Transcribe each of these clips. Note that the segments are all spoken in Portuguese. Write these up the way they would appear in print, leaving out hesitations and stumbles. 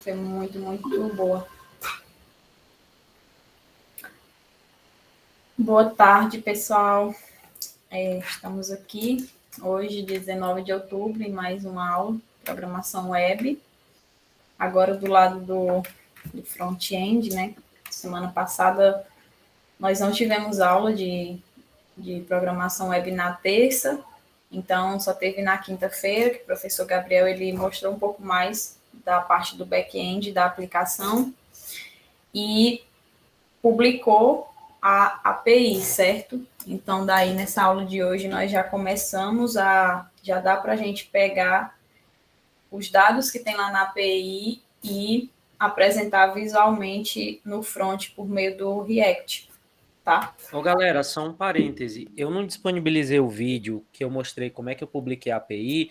Foi muito, muito boa. Boa tarde, pessoal. Estamos aqui hoje, 19 de outubro, em mais uma aula de programação web. Agora do lado do front-end, né? Semana passada nós não tivemos aula de programação web na terça, então só teve na quinta-feira, que o professor Gabriel ele mostrou um pouco mais da parte do back-end da aplicação e publicou a API, certo? Então, daí nessa aula de hoje nós já começamos já dá para a gente pegar os dados que tem lá na API e apresentar visualmente no front por meio do React, tá? Ô, galera, só um parêntese. Eu não disponibilizei o vídeo que eu mostrei como é que eu publiquei a API,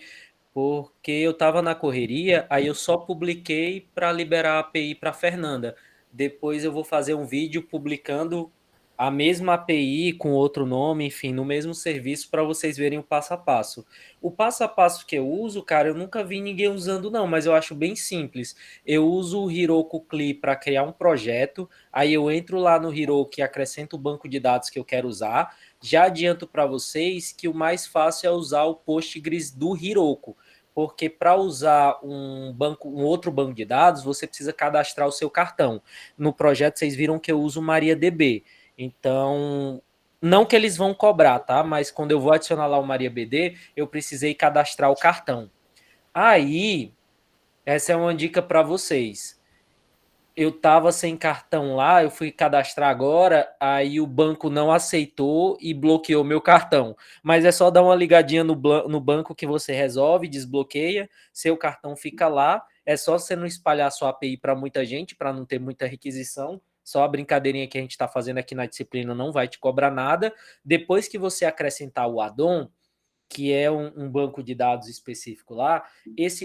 porque eu estava na correria, aí eu só publiquei para liberar a API para Fernanda. Depois eu vou fazer um vídeo publicando a mesma API com outro nome, enfim, no mesmo serviço para vocês verem o passo a passo. O passo a passo que eu uso, cara, eu nunca vi ninguém usando não, mas eu acho bem simples. Eu uso o Heroku CLI para criar um projeto, aí eu entro lá no Heroku e acrescento o banco de dados que eu quero usar. Já adianto para vocês que o mais fácil é usar o Postgres do Heroku, porque para usar um outro banco de dados, você precisa cadastrar o seu cartão. No projeto vocês viram que eu uso MariaDB. Então, não que eles vão cobrar, tá? Mas quando eu vou adicionar lá o MariaDB, eu precisei cadastrar o cartão. Aí, essa é uma dica para vocês. Eu tava sem cartão lá, eu fui cadastrar agora, aí o banco não aceitou e bloqueou meu cartão. Mas é só dar uma ligadinha no banco que você resolve, desbloqueia, seu cartão fica lá. É só você não espalhar sua API para muita gente, para não ter muita requisição. Só a brincadeirinha que a gente está fazendo aqui na disciplina não vai te cobrar nada. Depois que você acrescentar o addon, que é um banco de dados específico lá,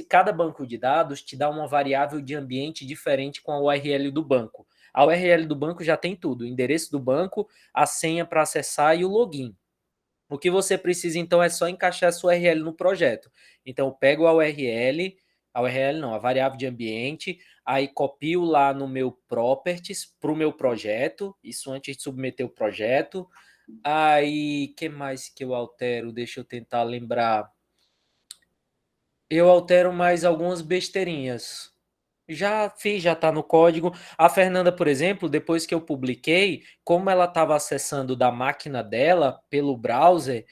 cada banco de dados te dá uma variável de ambiente diferente com a URL do banco. A URL do banco já tem tudo: o endereço do banco, a senha para acessar e o login. O que você precisa então é só encaixar a sua URL no projeto. Então eu pego a URL não, a variável de ambiente, aí copio lá no meu properties para o meu projeto, isso antes de submeter o projeto. Aí, que mais que eu altero? Deixa eu tentar lembrar. Eu altero mais algumas besteirinhas. Já fiz, já está no código. A Fernanda, por exemplo, depois que eu publiquei, como ela estava acessando da máquina dela pelo browser,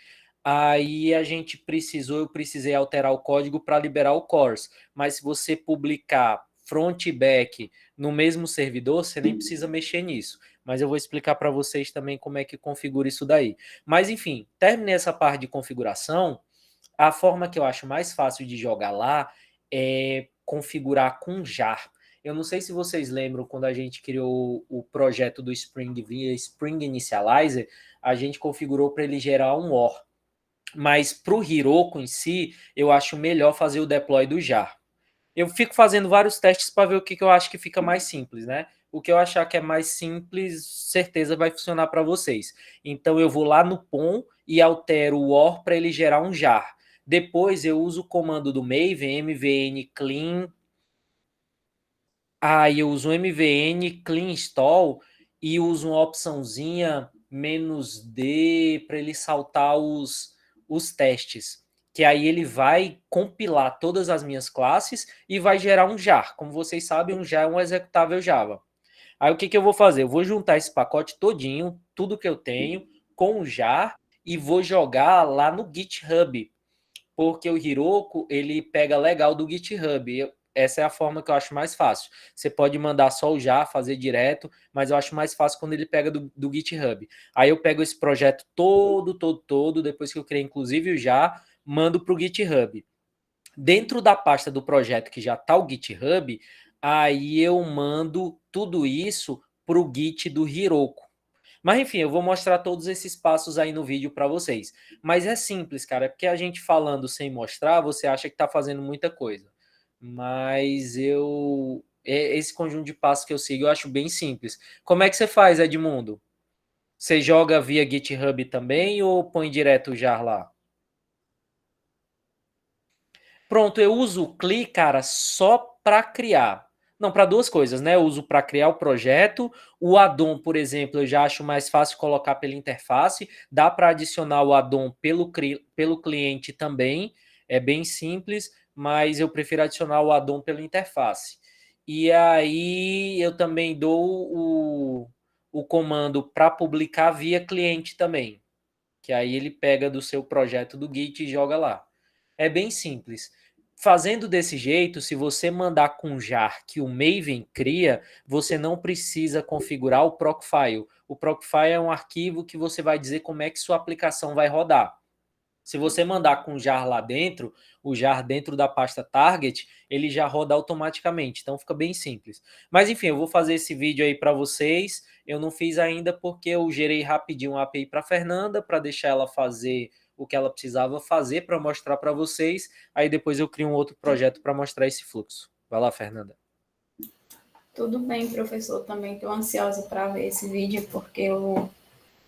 aí eu precisei alterar o código para liberar o CORS. Mas se você publicar front e back no mesmo servidor, você nem precisa mexer nisso. Mas eu vou explicar para vocês também como é que configura isso daí. Mas enfim, terminei essa parte de configuração. A forma que eu acho mais fácil de jogar lá é configurar com jar. Eu não sei se vocês lembram quando a gente criou o projeto do Spring via Spring Initializer, a gente configurou para ele gerar um OR. Mas para o Heroku em si, eu acho melhor fazer o deploy do jar. Eu fico fazendo vários testes para ver o que eu acho que fica mais simples, né? O que eu achar que é mais simples, certeza vai funcionar para vocês. Então eu vou lá no POM e altero o OR para ele gerar um jar. Depois eu uso o comando do Maven, mvn clean. Aí eu uso o mvn clean install e uso uma opçãozinha "-d" para ele saltar os testes. Que aí ele vai compilar todas as minhas classes e vai gerar um jar. Como vocês sabem, um jar é um executável Java. Aí o que eu vou fazer? Eu vou juntar esse pacote todinho, tudo que eu tenho, com o jar e vou jogar lá no GitHub, porque o Heroku ele pega legal do GitHub. Essa é a forma que eu acho mais fácil. Você pode mandar só o jar, fazer direto, mas eu acho mais fácil quando ele pega do GitHub. Aí eu pego esse projeto todo, depois que eu criei inclusive o jar, mando para o GitHub. Dentro da pasta do projeto que já está o GitHub, aí eu mando tudo isso para o Git do Heroku. Mas enfim, eu vou mostrar todos esses passos aí no vídeo para vocês. Mas é simples, cara, é porque a gente falando sem mostrar, você acha que está fazendo muita coisa. Mas esse conjunto de passos que eu sigo, eu acho bem simples. Como é que você faz, Edmundo? Você joga via GitHub também ou põe direto o jar lá? Pronto, eu uso o CLI, cara, só para criar. Não, para duas coisas, né? Eu uso para criar o projeto. O addon, por exemplo, eu já acho mais fácil colocar pela interface. Dá para adicionar o addon pelo cliente também. É bem simples, mas eu prefiro adicionar o addon pela interface. E aí eu também dou o comando para publicar via cliente também. Que aí ele pega do seu projeto do Git e joga lá. É bem simples. Fazendo desse jeito, se você mandar com jar que o Maven cria, você não precisa configurar o Procfile. O Procfile é um arquivo que você vai dizer como é que sua aplicação vai rodar. Se você mandar com o jar lá dentro, o jar dentro da pasta target, ele já roda automaticamente. Então fica bem simples. Mas enfim, eu vou fazer esse vídeo aí para vocês. Eu não fiz ainda porque eu gerei rapidinho uma API para a Fernanda para deixar ela fazer o que ela precisava fazer para mostrar para vocês. Aí depois eu crio um outro projeto para mostrar esse fluxo. Vai lá, Fernanda. Tudo bem, professor. Também estou ansiosa para ver esse vídeo, porque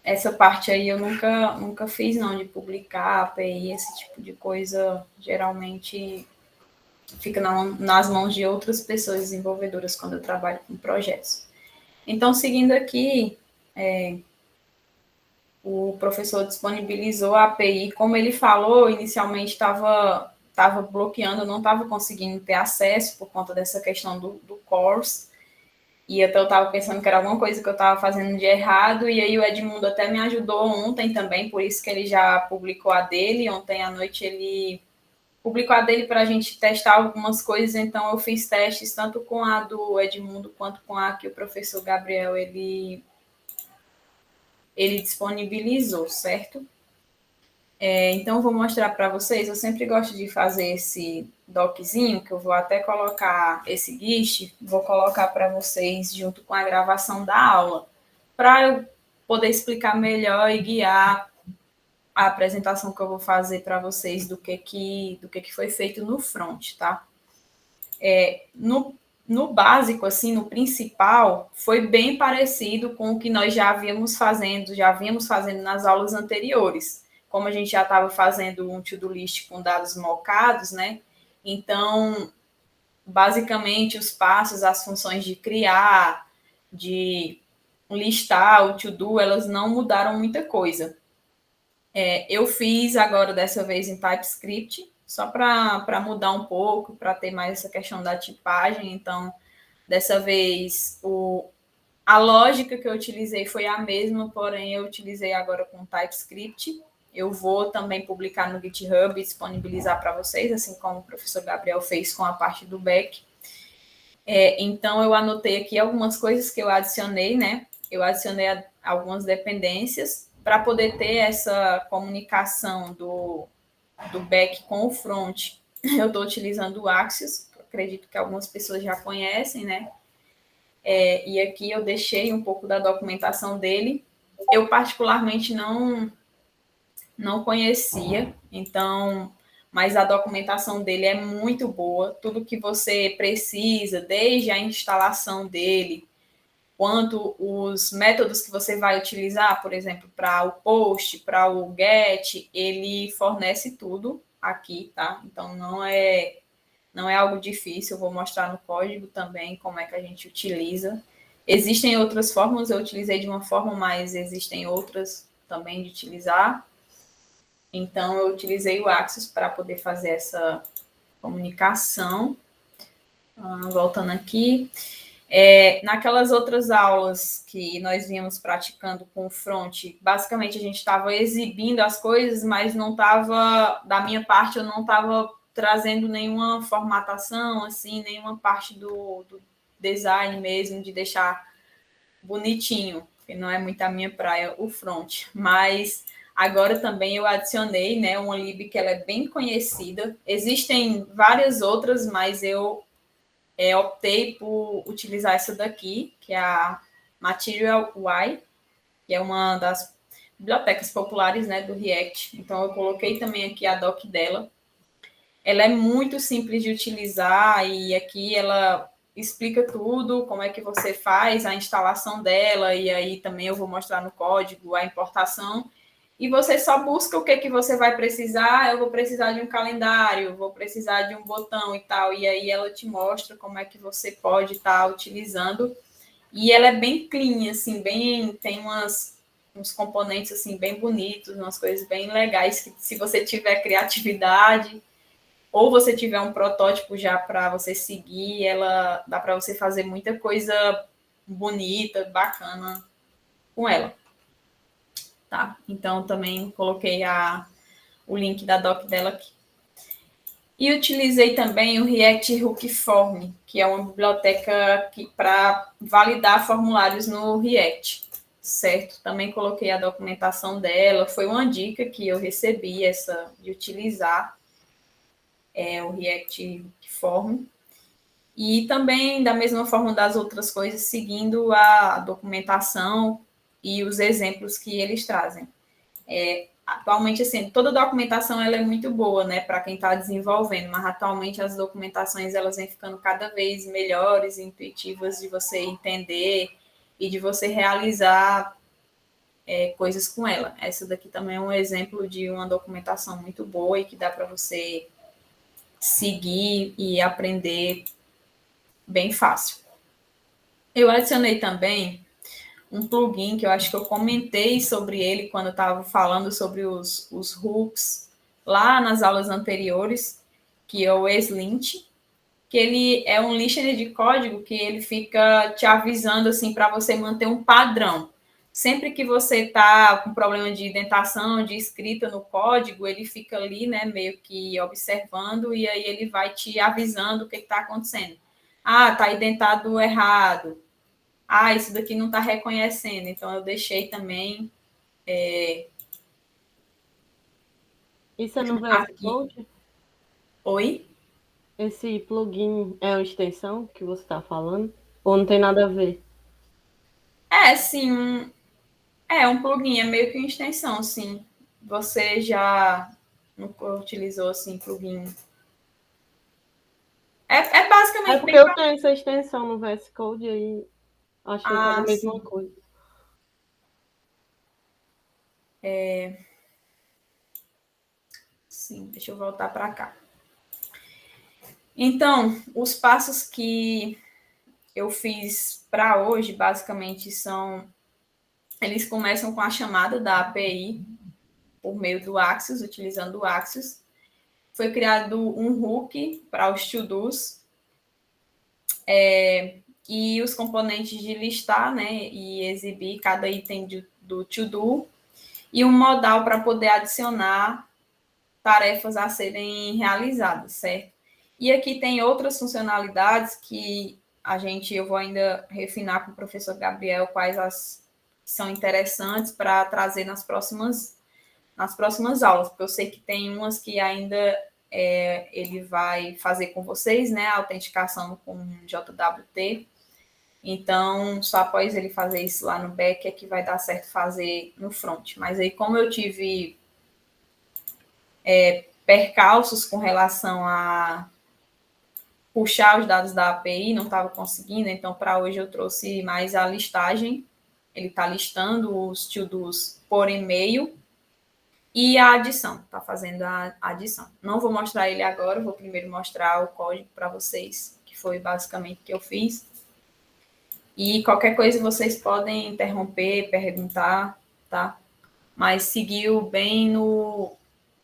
essa parte aí eu nunca fiz, não, de publicar API, esse tipo de coisa. Geralmente fica nas mãos de outras pessoas desenvolvedoras quando eu trabalho com projetos. Então, seguindo aqui, o professor disponibilizou a API. Como ele falou, inicialmente estava bloqueando, eu não estava conseguindo ter acesso por conta dessa questão do course. E até eu estava pensando que era alguma coisa que eu estava fazendo de errado, e aí o Edmundo até me ajudou ontem também, por isso que ele já publicou a dele. Ontem à noite ele publicou a dele para a gente testar algumas coisas, então eu fiz testes tanto com a do Edmundo quanto com a que o professor Gabriel ele disponibilizou, certo? Então, eu vou mostrar para vocês. Eu sempre gosto de fazer esse doczinho, que eu vou até colocar esse GIST, vou colocar para vocês junto com a gravação da aula, para eu poder explicar melhor e guiar a apresentação que eu vou fazer para vocês do que foi feito no front, tá? No básico, assim, no principal, foi bem parecido com o que nós já vínhamos fazendo nas aulas anteriores. Como a gente já estava fazendo um to-do list com dados mocados, né? Então, basicamente, os passos, as funções de criar, de listar o to-do, elas não mudaram muita coisa. Eu fiz agora, dessa vez, em TypeScript, só para mudar um pouco, para ter mais essa questão da tipagem. Então, dessa vez, a lógica que eu utilizei foi a mesma, porém eu utilizei agora com TypeScript. Eu vou também publicar no GitHub e disponibilizar para vocês, assim como o professor Gabriel fez com a parte do back. Então, eu anotei aqui algumas coisas que eu adicionei, né? Eu adicionei algumas dependências para poder ter essa comunicação do back com o front. Eu estou utilizando o Axios, acredito que algumas pessoas já conhecem, né? E aqui eu deixei um pouco da documentação dele. Eu particularmente não conhecia, então, mas a documentação dele é muito boa. Tudo que você precisa, desde a instalação dele, quanto os métodos que você vai utilizar, por exemplo, para o post, para o get, ele fornece tudo aqui, tá? Então não é algo difícil. Eu vou mostrar no código também como é que a gente utiliza. Existem outras formas, eu utilizei de uma forma, mas existem outras também de utilizar. Então, eu utilizei o Axios para poder fazer essa comunicação. Voltando aqui. Naquelas outras aulas que nós vínhamos praticando com o front, basicamente a gente estava exibindo as coisas, mas não estava, da minha parte, eu não estava trazendo nenhuma formatação, assim, nenhuma parte do design mesmo, de deixar bonitinho, que não é muito a minha praia, o front. Mas agora também eu adicionei, né, uma lib que ela é bem conhecida. Existem várias outras, mas eu optei por utilizar essa daqui, que é a Material Y, que é uma das bibliotecas populares, né, do React. Então, eu coloquei também aqui a doc dela. Ela é muito simples de utilizar e aqui ela explica tudo, como é que você faz a instalação dela, e aí também eu vou mostrar no código a importação. e você só busca o que, que você vai precisar. Eu vou precisar de um calendário, vou precisar de um botão e tal, e aí ela te mostra como é que você pode estar utilizando. E ela é bem clean, assim, bem, tem uns componentes assim bem bonitos, umas coisas bem legais que se você tiver criatividade ou você tiver um protótipo já para você seguir, ela dá para você fazer muita coisa bonita, bacana com ela, tá? Então também coloquei o link da doc dela aqui. E utilizei também o React Hookform, que é uma biblioteca para validar formulários no React, certo? Também coloquei a documentação dela, foi uma dica que eu recebi essa de utilizar o React Hookform. E também, da mesma forma das outras coisas, seguindo a documentação e os exemplos que eles trazem. Atualmente, assim, toda documentação ela é muito boa, né, para quem está desenvolvendo, mas atualmente as documentações elas vêm ficando cada vez melhores, intuitivas de você entender e de você realizar coisas com ela. Essa daqui também é um exemplo de uma documentação muito boa e que dá para você seguir e aprender bem fácil. Eu adicionei também um plugin que eu acho que eu comentei sobre ele quando eu estava falando sobre os hooks lá nas aulas anteriores, que é o Slint, que ele é um listener de código que ele fica te avisando assim para você manter um padrão. Sempre que você está com problema de indentação, de escrita no código, ele fica ali, né, meio que observando e aí ele vai te avisando o que está acontecendo. Ah, está indentado errado. Ah, isso daqui não está reconhecendo. Então, eu deixei também Isso é no VS aqui. Code? Oi? Esse plugin é uma extensão que você está falando? Ou não tem nada a ver? Sim. Um plugin, é meio que uma extensão, sim. Você já nunca utilizou, assim, plugin? É É basicamente porque bem... eu tenho essa extensão no VS Code e aí achei que era a Ah, mesma sim. coisa. Sim, deixa eu voltar para cá. Então, os passos que eu fiz para hoje, basicamente, são... Eles começam com a chamada da API por meio do Axios, utilizando o Axios. Foi criado um hook para os to-dos e os componentes de listar, né, e exibir cada item do to-do e um modal para poder adicionar tarefas a serem realizadas, certo? E aqui tem outras funcionalidades que eu vou ainda refinar com o professor Gabriel quais as são interessantes para trazer nas próximas aulas, porque eu sei que tem umas que ainda ele vai fazer com vocês, né, a autenticação com JWT. Então, só após ele fazer isso lá no back é que vai dar certo fazer no front. Mas aí, como eu tive percalços com relação a puxar os dados da API, não estava conseguindo, então para hoje eu trouxe mais a listagem. Ele está listando os to-dos por e-mail e a adição, está fazendo a adição. Não vou mostrar ele agora, vou primeiro mostrar o código para vocês, que foi basicamente o que eu fiz. E qualquer coisa vocês podem interromper, perguntar, tá? Mas seguiu bem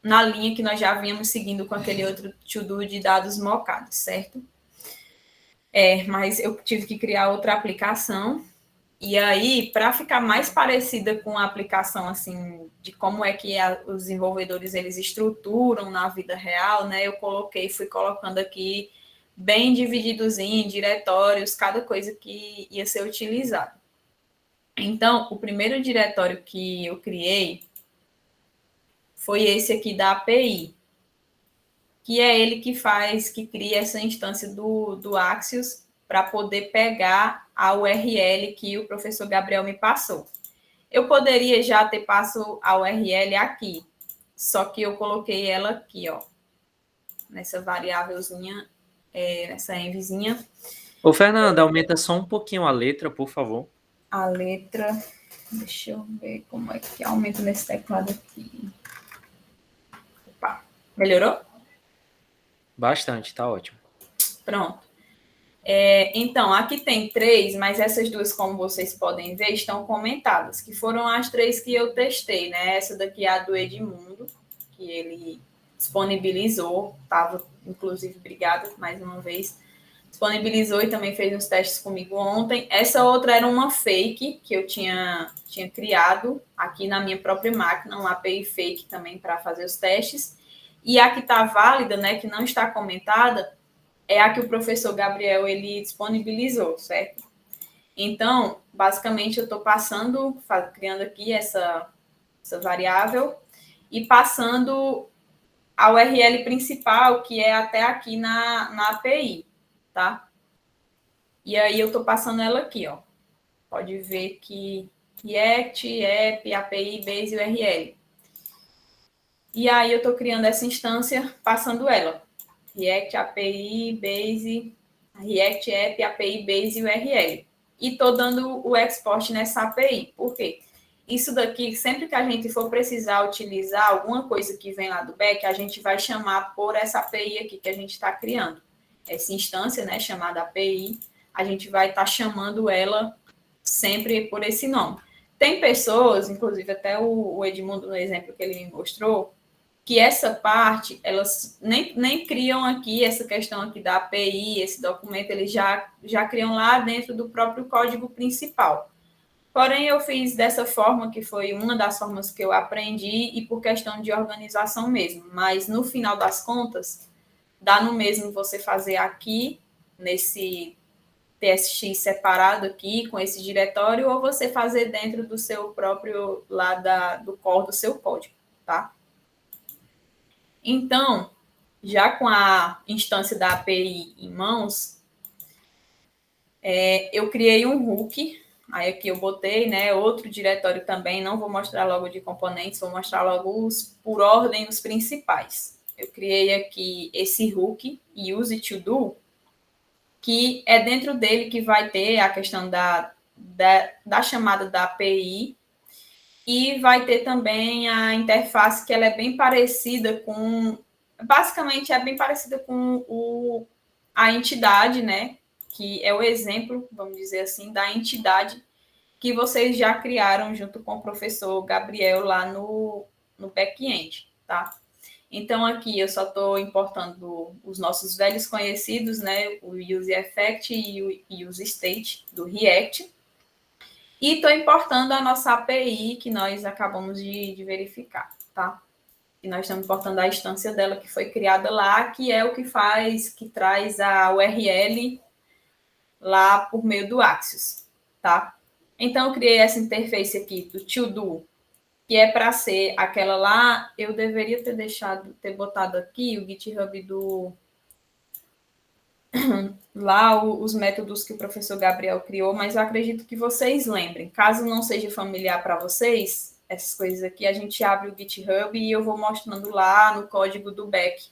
na linha que nós já vínhamos seguindo com aquele outro to-do de dados mocados, certo? Mas eu tive que criar outra aplicação. E aí, para ficar mais parecida com a aplicação, assim, de como é que os desenvolvedores eles estruturam na vida real, né? Eu fui colocando aqui bem divididos em diretórios, cada coisa que ia ser utilizada. Então, o primeiro diretório que eu criei foi esse aqui da API, que é ele que cria essa instância do Axios para poder pegar a URL que o professor Gabriel me passou. Eu poderia já ter passado a URL aqui, só que eu coloquei ela aqui, ó, nessa variávelzinha, nessa envzinha. Ô, Fernanda, aumenta só um pouquinho a letra, por favor. A letra Deixa eu ver como é que aumenta nesse teclado aqui. Opa, melhorou? Bastante, tá ótimo. Pronto. Então, aqui tem 3, mas essas 2, como vocês podem ver, estão comentadas, que foram as 3 que eu testei, né? Essa daqui é a do Edmundo, que ele disponibilizou, estava, inclusive, obrigada mais uma vez, disponibilizou e também fez uns testes comigo ontem. Essa outra era uma fake que eu tinha criado aqui na minha própria máquina, uma API fake também para fazer os testes. E a que está válida, né, que não está comentada, é a que o professor Gabriel ele disponibilizou, certo? Então, basicamente, eu estou criando aqui essa variável e passando a URL principal, que é até aqui na API, tá? E aí eu estou passando ela aqui, ó. Pode ver que React, App, API, Base e URL. E aí eu estou criando essa instância, passando ela. React, API, Base, React App, API, Base e URL. E estou dando o export nessa API. Por quê? Isso daqui, sempre que a gente for precisar utilizar alguma coisa que vem lá do back, a gente vai chamar por essa API aqui que a gente está criando. Essa instância, né, chamada API, a gente vai estar chamando ela sempre por esse nome. Tem pessoas, inclusive até o Edmundo, no exemplo que ele me mostrou, que essa parte, elas nem criam aqui essa questão aqui da API, esse documento, eles já criam lá dentro do próprio código principal. Porém, eu fiz dessa forma, que foi uma das formas que eu aprendi, e por questão de organização mesmo. Mas, no final das contas, dá no mesmo você fazer aqui, nesse TSX separado aqui, com esse diretório, ou você fazer dentro do seu próprio, lá do core do seu código, tá? Então, já com a instância da API em mãos, eu criei um hook, aí aqui eu botei, né, outro diretório também, não vou mostrar logo de componentes, vou mostrar logo por ordem os principais. Eu criei aqui esse hook, use to do, que é dentro dele que vai ter a questão da chamada da API, e vai ter também a interface, que ela é bem parecida com... Basicamente, é bem parecida com a entidade, né? Que é o exemplo, vamos dizer assim, da entidade que vocês já criaram junto com o professor Gabriel lá no back-end, tá? Então, aqui eu só estou importando os nossos velhos conhecidos, né? O Use Effect e o Use State do React. E estou importando a nossa API, que nós acabamos de verificar, tá? E nós estamos importando a instância dela, que foi criada lá, que é o que traz a URL lá por meio do Axios, tá? Então, eu criei essa interface aqui do to-do, que é para ser aquela lá. Eu deveria ter botado aqui o GitHub lá os métodos que o professor Gabriel criou, mas eu acredito que vocês lembrem. Caso não seja familiar para vocês, essas coisas aqui, a gente abre o GitHub e eu vou mostrando lá no código do back.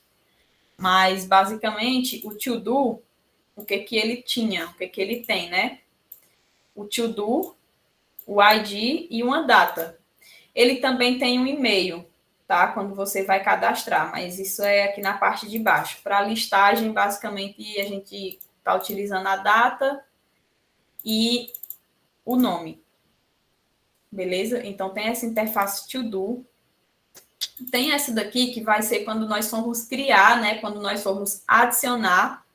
Mas, basicamente, o to-do, o que ele tinha, o que ele tem, né? O to-do, o ID e uma data. Ele também tem um e-mail, tá? Quando você vai cadastrar, mas isso é aqui na parte de baixo. Para listagem, basicamente, a gente está utilizando a data e o nome. Beleza? Então, tem essa interface to do. Tem essa daqui que vai ser quando nós formos criar, né? Quando nós formos adicionar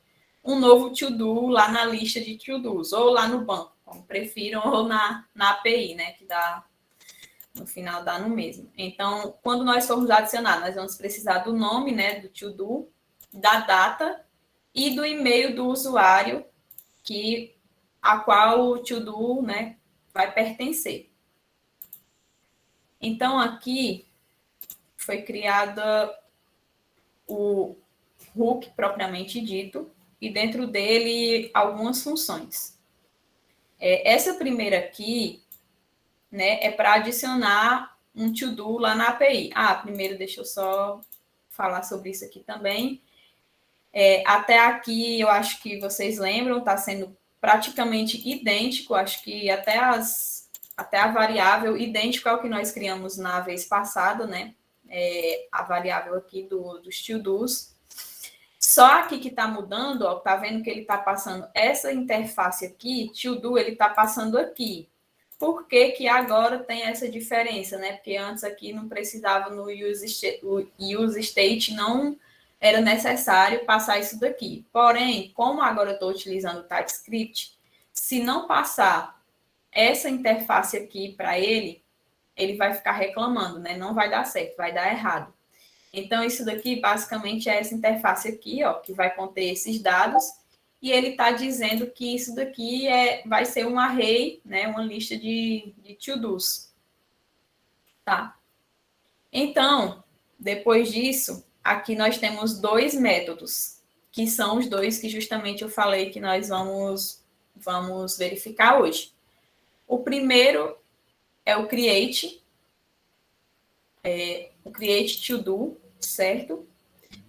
um novo to-do lá na lista de to-dos, ou lá no banco, como prefiram, ou na API, né? Que dá, no final dá no mesmo. Então, quando nós formos adicionar, nós vamos precisar do nome, né? Do to-do, da data e do e-mail do usuário a qual o to-do, né, vai pertencer. Então, aqui foi criada o hook propriamente dito, e dentro dele algumas funções. Essa primeira aqui, né, é para adicionar um to-do lá na API. Primeiro deixa eu só falar sobre isso aqui também. Até aqui, eu acho que vocês lembram, está sendo praticamente idêntico, acho que até as até a variável idêntica ao que nós criamos na vez passada, né? A variável aqui dos to-dos. Só aqui que está mudando, ó, tá vendo que ele está passando essa interface aqui, to-do, ele está passando aqui. Por que que agora tem essa diferença, né? Porque antes aqui não precisava no use state, não era necessário passar isso daqui. Porém, como agora eu estou utilizando o TypeScript, se não passar essa interface aqui para ele, ele vai ficar reclamando, né? Não vai dar certo, vai dar errado. Então, isso daqui, basicamente, é essa interface aqui, ó, que vai conter esses dados, e ele está dizendo que isso daqui vai ser um array, né, uma lista de to-dos. Tá? Então, depois disso, aqui nós temos dois métodos, que são os dois que justamente eu falei que nós vamos verificar hoje. O primeiro é o create to do, certo?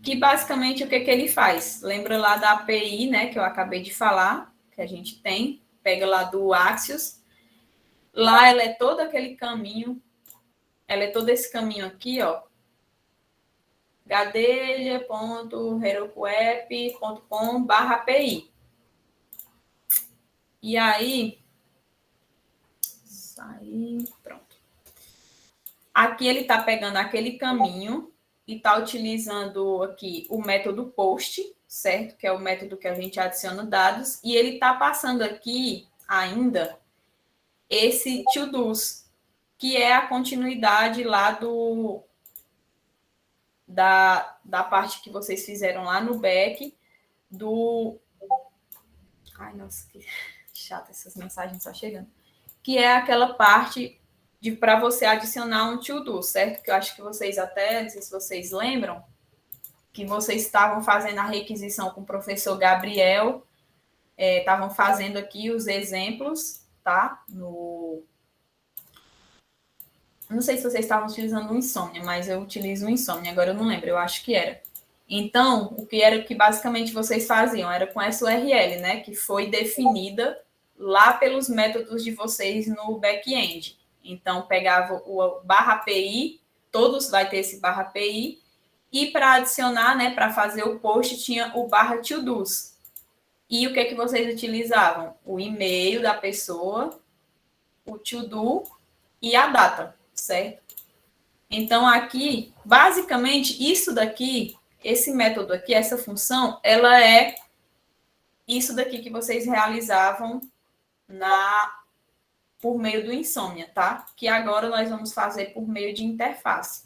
Que basicamente o que ele faz? Lembra lá da API, né, que eu acabei de falar, que a gente tem, pega lá do Axios. Lá ela é todo aquele caminho, ela é todo esse caminho aqui, ó. gadelha.herokuapp.com/API. E aí, pronto. Aqui ele está pegando aquele caminho e está utilizando aqui o método post, certo? Que é o método que a gente adiciona dados. E ele está passando aqui ainda esse to-dos, que é a continuidade lá da parte que vocês fizeram lá no back do... Ai, nossa, que chata essas mensagens só chegando. Que é aquela parte para você adicionar um to-do, certo? Que eu acho que vocês até, não sei se vocês lembram, que vocês estavam fazendo a requisição com o professor Gabriel, estavam fazendo aqui os exemplos, tá? Não sei se vocês estavam utilizando o Insomnia, mas eu utilizo o Insomnia, agora eu não lembro, eu acho que era. Então, o que era que basicamente vocês faziam? Era com essa URL, né? Que foi definida lá pelos métodos de vocês no back-end. Então, pegava o /API, todos vai ter esse /API, e para adicionar, né, para fazer o post, tinha o /todos. E o que vocês utilizavam? O e-mail da pessoa, o to-do e a data, certo? Então, aqui, basicamente, isso daqui, esse método aqui, essa função, ela é isso daqui que vocês realizavam por meio do Insomnia, tá? Que agora nós vamos fazer por meio de interface.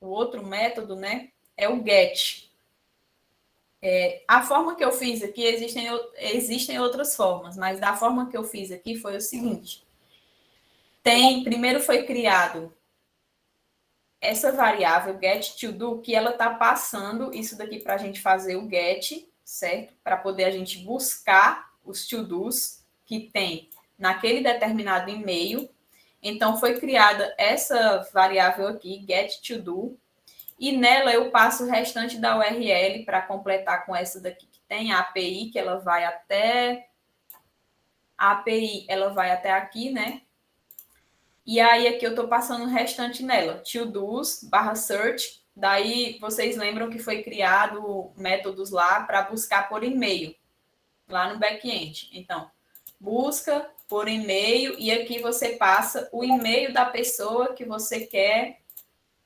O outro método, né, é o get. A forma que eu fiz aqui, existem outras formas, mas da forma que eu fiz aqui foi o seguinte. Primeiro foi criado essa variável getToDo, que ela está passando isso daqui para a gente fazer o get, certo? Para poder a gente buscar os to-dos que tem naquele determinado e-mail. Então, foi criada essa variável aqui, getToDo, e nela eu passo o restante da URL para completar com essa daqui que tem a API, que ela vai até... A API, ela vai até aqui, né? E aí, aqui eu estou passando o restante nela, to-dos /search. Daí, vocês lembram que foi criado métodos lá para buscar por e-mail, lá no back-end. Então, busca por e-mail e aqui você passa o e-mail da pessoa que você quer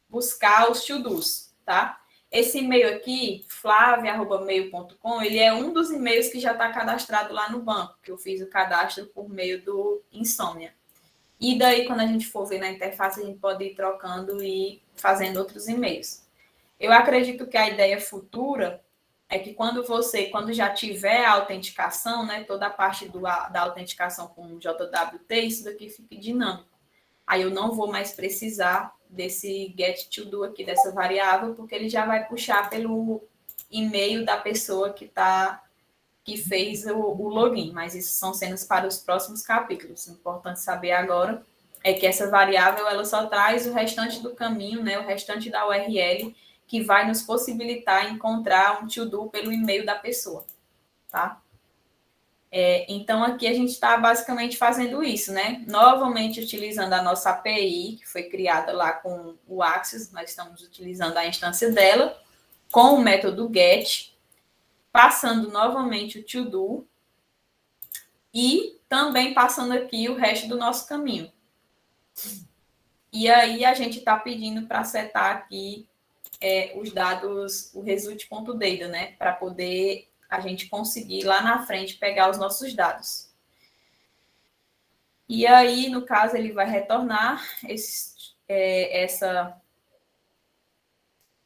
buscar os to-dos, tá? Esse e-mail aqui, flavia@mail.com, ele é um dos e-mails que já está cadastrado lá no banco, que eu fiz o cadastro por meio do Insomnia. E daí, quando a gente for ver na interface, a gente pode ir trocando e fazendo outros e-mails. Eu acredito que a ideia futura é que quando já tiver a autenticação, né, toda a parte da autenticação com o JWT, isso daqui fique dinâmico. Aí eu não vou mais precisar desse getToDo aqui, dessa variável, porque ele já vai puxar pelo e-mail da pessoa que fez o login, mas isso são cenas para os próximos capítulos. O importante saber agora é que essa variável ela só traz o restante do caminho, né, o restante da URL, que vai nos possibilitar encontrar um to-do pelo e-mail da pessoa, tá? Então, aqui a gente está basicamente fazendo isso, né? Novamente utilizando a nossa API, que foi criada lá com o Axios, nós estamos utilizando a instância dela, com o método get, passando novamente o to-do e também passando aqui o resto do nosso caminho. E aí a gente está pedindo para setar aqui os dados, o result.data, né? Para poder a gente conseguir lá na frente pegar os nossos dados. E aí, no caso, ele vai retornar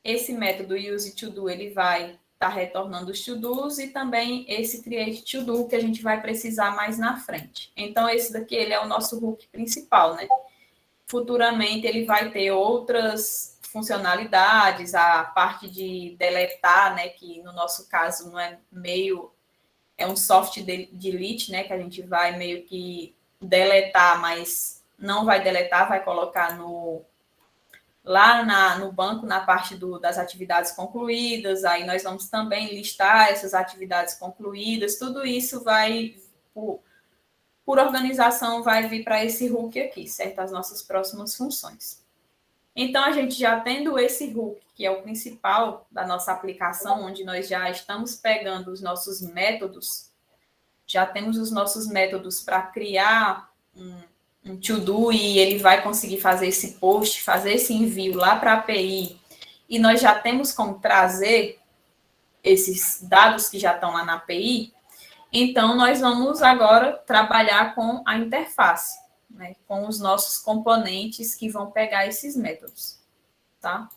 esse método useToDo, ele vai estar retornando os to-dos e também esse createToDo que a gente vai precisar mais na frente. Então, esse daqui ele é o nosso hook principal, né? Futuramente, ele vai ter outras funcionalidades, a parte de deletar, né? Que no nosso caso não é é um soft delete, né? Que a gente vai meio que deletar, mas não vai deletar, vai colocar lá no banco, na parte das atividades concluídas, aí nós vamos também listar essas atividades concluídas, tudo isso vai, por organização, vai vir para esse hook aqui, certo? As nossas próximas funções. Então, a gente já tendo esse hook, que é o principal da nossa aplicação, onde nós já estamos pegando os nossos métodos, já temos os nossos métodos para criar um to-do e ele vai conseguir fazer esse post, fazer esse envio lá para a API, e nós já temos como trazer esses dados que já estão lá na API, então nós vamos agora trabalhar com a interface, né, com os nossos componentes que vão pegar esses métodos, tá?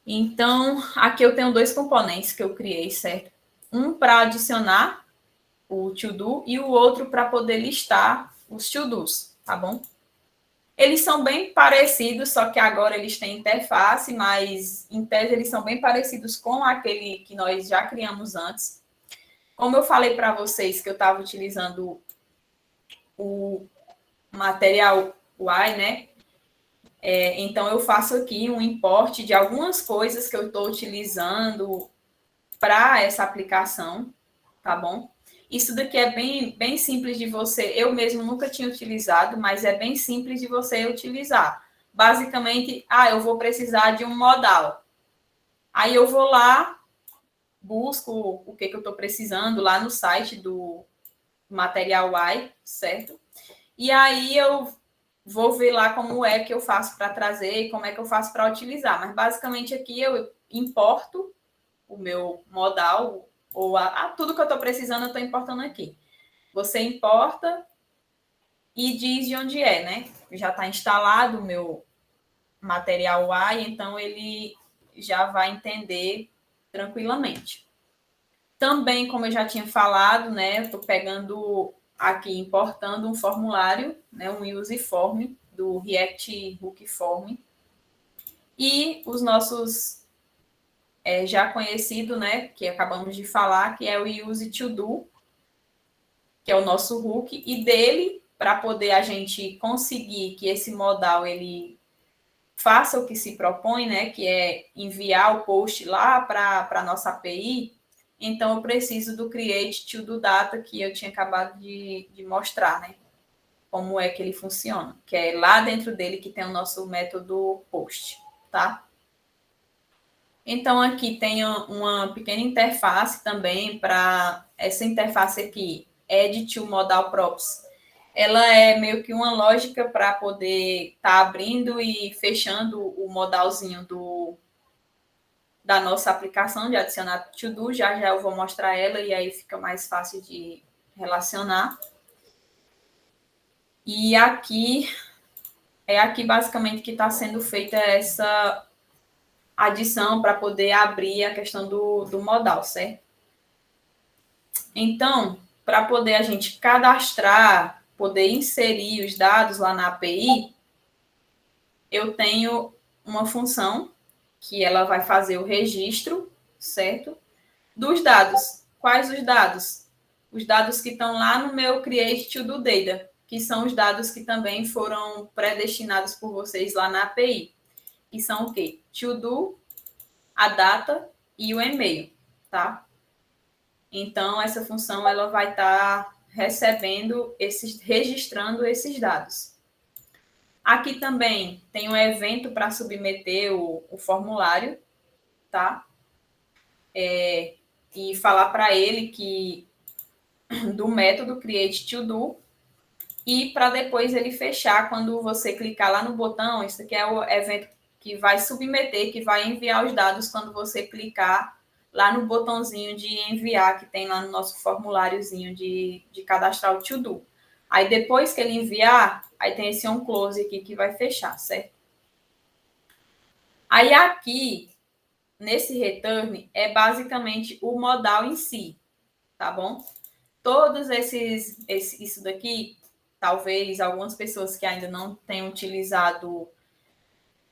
Então, aqui eu tenho 2 componentes que eu criei, certo? Um para adicionar o to-do e o outro para poder listar os to-dos, tá bom? Eles são bem parecidos, só que agora eles têm interface, mas em tese eles são bem parecidos com aquele que nós já criamos antes. Como eu falei para vocês que eu estava utilizando o material Y, né? Então eu faço aqui um import de algumas coisas que eu estou utilizando para essa aplicação, tá bom? Isso daqui é bem simples de você, eu mesmo nunca tinha utilizado, mas é bem simples de você utilizar. Basicamente, eu vou precisar de um modal. Aí eu vou lá, busco o que eu estou precisando lá no site do Material Y, certo? E aí eu vou ver lá como é que eu faço para trazer e como é que eu faço para utilizar. Mas basicamente aqui eu importo o meu modal, ou tudo que eu estou precisando, eu estou importando aqui. Você importa e diz de onde é, né? Já está instalado o meu material Y, então ele já vai entender tranquilamente. Também, como eu já tinha falado, né? Eu estou pegando aqui, importando um formulário, né? Um use form do React Hook Form. E os nossos já conhecido, né, que acabamos de falar, que é o use to do, que é o nosso hook, e dele, para poder a gente conseguir que esse modal ele faça o que se propõe, né, que é enviar o post lá para a nossa API, então eu preciso do create to do data que eu tinha acabado de mostrar, né, como é que ele funciona, que é lá dentro dele que tem o nosso método post, tá? Então, aqui tem uma pequena interface também para essa interface aqui, Edit to Modal Props. Ela é meio que uma lógica para poder estar abrindo e fechando o modalzinho da nossa aplicação de adicionar to-do. Já eu vou mostrar ela e aí fica mais fácil de relacionar. E aqui basicamente que está sendo feita essa adição para poder abrir a questão do modal, certo? Então, para poder a gente cadastrar, poder inserir os dados lá na API, eu tenho uma função que ela vai fazer o registro, certo? Dos dados. Quais os dados? Os dados que estão lá no meu Create to do Data, que são os dados que também foram predestinados por vocês lá na API. Que são o quê? To do, a data e o e-mail, tá? Então, essa função ela vai estar registrando esses dados. Aqui também tem um evento para submeter o formulário, tá? E falar para ele que do método create to do, e para depois ele fechar quando você clicar lá no botão. Isso aqui é o evento que vai submeter, que vai enviar os dados quando você clicar lá no botãozinho de enviar que tem lá no nosso formuláriozinho de cadastrar o to do. Aí depois que ele enviar, aí tem esse on close aqui que vai fechar, certo? Aí aqui, nesse return, é basicamente o modal em si, tá bom? Todos isso daqui, talvez algumas pessoas que ainda não tenham utilizado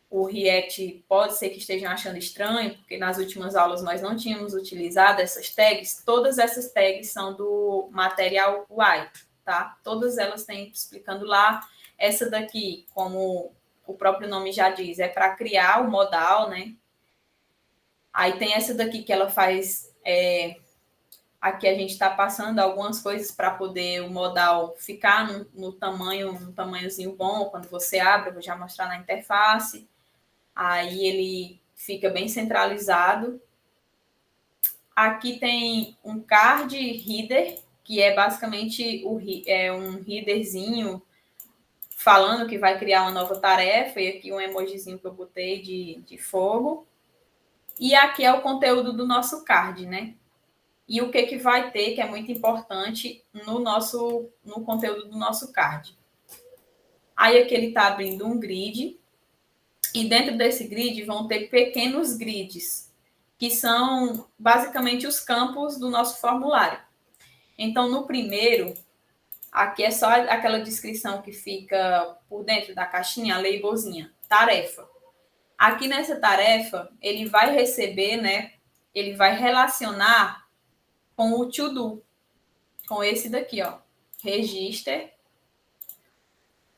o React pode ser que estejam achando estranho, porque nas últimas aulas nós não tínhamos utilizado essas tags. Todas essas tags são do Material UI, tá? Todas elas têm explicando lá. Essa daqui, como o próprio nome já diz, é para criar o modal, né? Aí tem essa daqui que ela faz... Aqui a gente está passando algumas coisas para poder o modal ficar no tamanho, um tamanhozinho bom. Quando você abre, eu vou já mostrar na interface. Aí ele fica bem centralizado. Aqui tem um card header, que é basicamente um headerzinho falando que vai criar uma nova tarefa. E aqui um emojizinho que eu botei de fogo. E aqui é o conteúdo do nosso card, né? E o que vai ter, que é muito importante no conteúdo do nosso card. Aí aqui ele está abrindo um grid, e dentro desse grid vão ter pequenos grids, que são basicamente os campos do nosso formulário. Então, no primeiro, aqui é só aquela descrição que fica por dentro da caixinha, a labelzinha, tarefa. Aqui nessa tarefa, ele vai receber, né? Ele vai relacionar com o to do, com esse daqui, ó, register.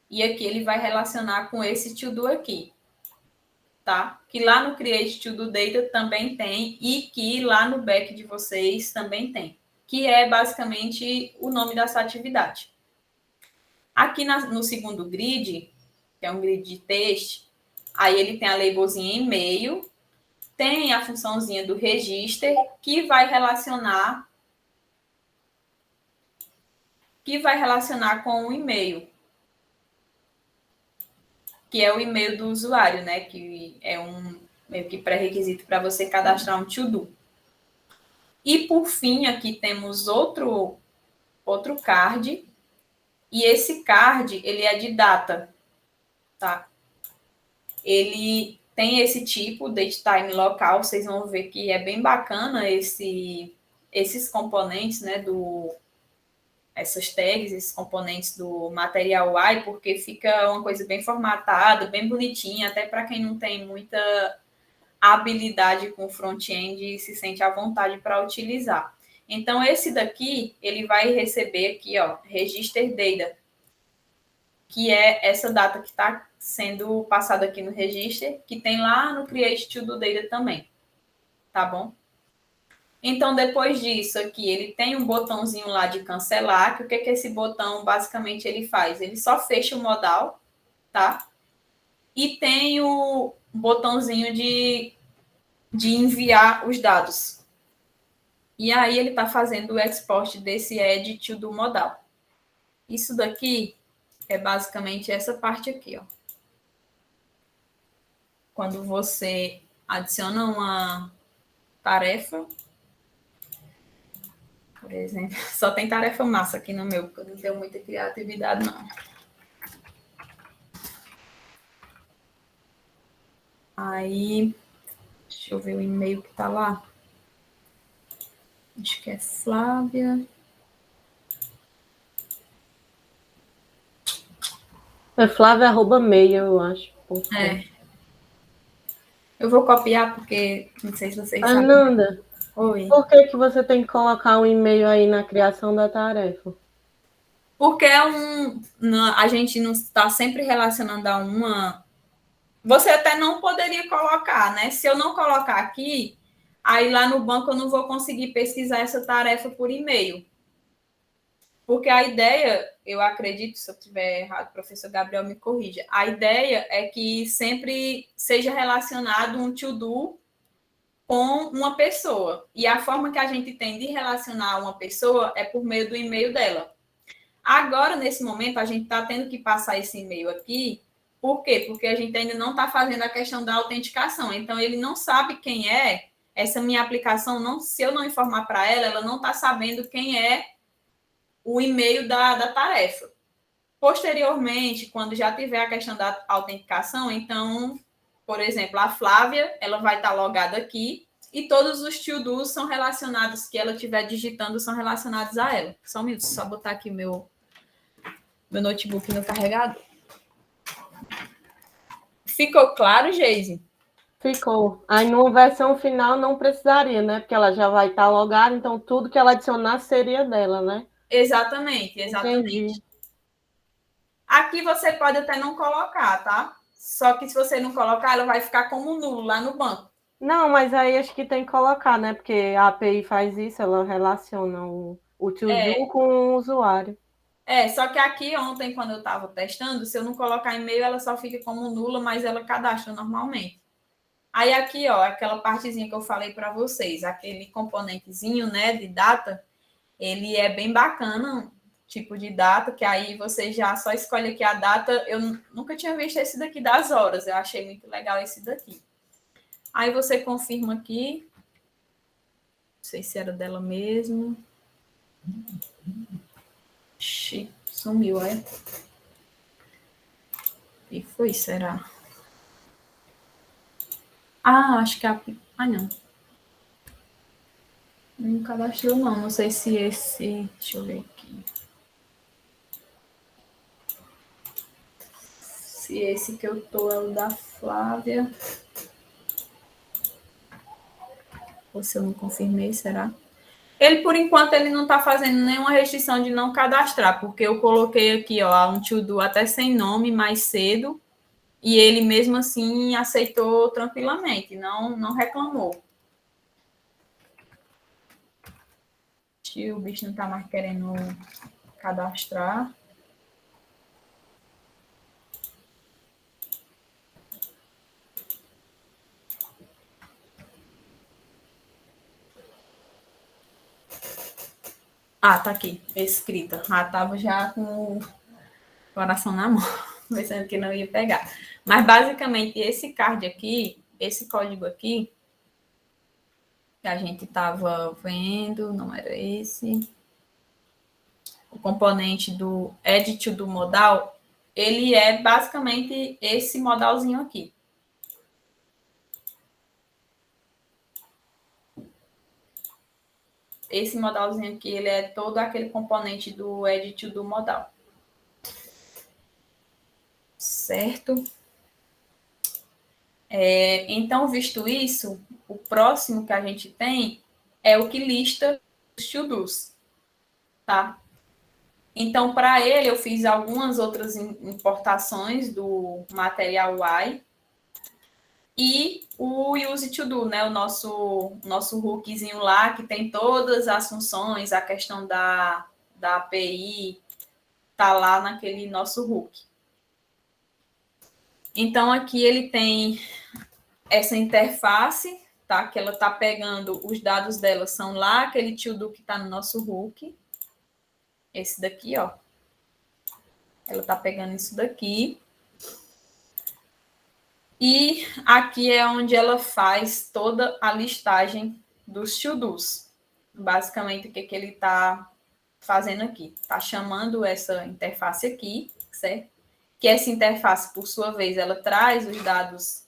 E aqui ele vai relacionar com esse to do aqui, tá? Que lá no create to do data também tem, e que lá no back de vocês também tem, que é basicamente o nome dessa atividade. Aqui no segundo grid, que é um grid de texto, aí ele tem a labelzinha em meio, tem a funçãozinha do register, que vai relacionar com o e-mail, que é o e-mail do usuário, né? Que é um meio que pré-requisito para você cadastrar um to-do. E, por fim, aqui temos outro card, e esse card, ele é de data, tá? Ele tem esse tipo, datetime local, vocês vão ver que é bem bacana esses componentes, né, essas tags, esses componentes do Material UI, porque fica uma coisa bem formatada, bem bonitinha, até para quem não tem muita habilidade com front-end e se sente à vontade para utilizar. Então, esse daqui, ele vai receber aqui, ó, register data, que é essa data que está sendo passada aqui no register, que tem lá no create to do data também, tá bom? Então, depois disso aqui, ele tem um botãozinho lá de cancelar, que o que esse botão, basicamente, ele faz? Ele só fecha o modal, tá? E tem o botãozinho de enviar os dados. E aí, ele está fazendo o export desse add to do modal. Isso daqui é basicamente essa parte aqui, ó. Quando você adiciona uma tarefa, por exemplo, só tem tarefa massa aqui no meu, porque eu não tenho muita criatividade, não. Aí, deixa eu ver o e-mail que tá lá. Acho que é Flávia. É Flávia@mail, eu acho. É. Eu vou copiar, porque não sei se vocês sabem. Ananda, Oi. por que você tem que colocar um e-mail aí na criação da tarefa? Porque a gente não está sempre relacionando a uma... Você até não poderia colocar, né? Se eu não colocar aqui, Aí lá no banco eu não vou conseguir pesquisar essa tarefa por e-mail. Porque a ideia, eu acredito, se eu estiver errado, o professor Gabriel me corrija, a ideia é que sempre seja relacionado um to-do com uma pessoa. E a forma que a gente tem de relacionar uma pessoa é por meio do e-mail dela. Agora, nesse momento, a gente está tendo que passar esse e-mail aqui. Por quê? Porque a gente ainda não está fazendo a questão da autenticação. Então, ele não sabe quem é essa minha aplicação. Não, se eu não informar para ela, ela não está sabendo quem é o e-mail da tarefa. Posteriormente, quando já tiver a questão da autenticação, então, por exemplo, a Flávia, ela vai estar logada aqui e todos os to-dos são relacionados, que ela estiver digitando, são relacionados a ela. Só um minuto, só botar aqui meu notebook no carregador. Ficou claro, Geise? Ficou. Aí, numa versão final, não precisaria, né? Porque ela já vai estar logada, então tudo que ela adicionar seria dela, né? Exatamente. Entendi. Aqui você pode até não colocar, tá? Só que se você não colocar, ela vai ficar como nulo lá no banco. Não, mas aí acho que tem que colocar, né? Porque a API faz isso, ela relaciona o to-do com o usuário. Só que aqui ontem, quando eu estava testando, se eu não colocar e-mail, ela só fica como nula, mas ela cadastra normalmente. Aí aqui, ó, aquela partezinha que eu falei para vocês, aquele componentezinho, né, de data, ele é bem bacana, tipo de data, que aí você já só escolhe aqui a data. Eu nunca tinha visto esse daqui das horas, eu achei muito legal esse daqui. Aí você confirma aqui, não sei se era dela mesmo. Sumiu, é? E foi, será? Ah, acho que a... Ah, não. Não cadastrou, não. Não sei se esse... Deixa eu ver aqui. Se esse que eu tô é o da Flávia. Ou se eu não confirmei, será? Ele, por enquanto, ele não está fazendo nenhuma restrição de não cadastrar, porque eu coloquei aqui, ó, um to-do até sem nome mais cedo, e ele mesmo assim aceitou tranquilamente, não reclamou. O bicho não está mais querendo cadastrar. Ah, tá aqui, escrita. Ah, tava já com o coração na mão, pensando que não ia pegar. Mas basicamente esse card aqui, esse código aqui, que a gente tava vendo, não era esse. O componente do edit do modal, ele é basicamente esse modalzinho aqui. Esse modalzinho aqui, ele é todo aquele componente do edit do modal. Certo? Então, visto isso, o próximo que a gente tem é o que lista os to-dos, tá? Então, para ele, eu fiz algumas outras importações do material Y e o use to do, né? O nosso hookzinho lá, que tem todas as funções, a questão da API, tá lá naquele nosso hook. Então, aqui ele tem essa interface, tá? Que ela tá pegando, os dados dela são lá, aquele to-do que tá no nosso hook. Esse daqui, ó. Ela tá pegando isso daqui. E aqui é onde ela faz toda a listagem dos to-dos. Basicamente, o que ele está fazendo aqui? Está chamando essa interface aqui, certo? Que essa interface, por sua vez, ela traz os dados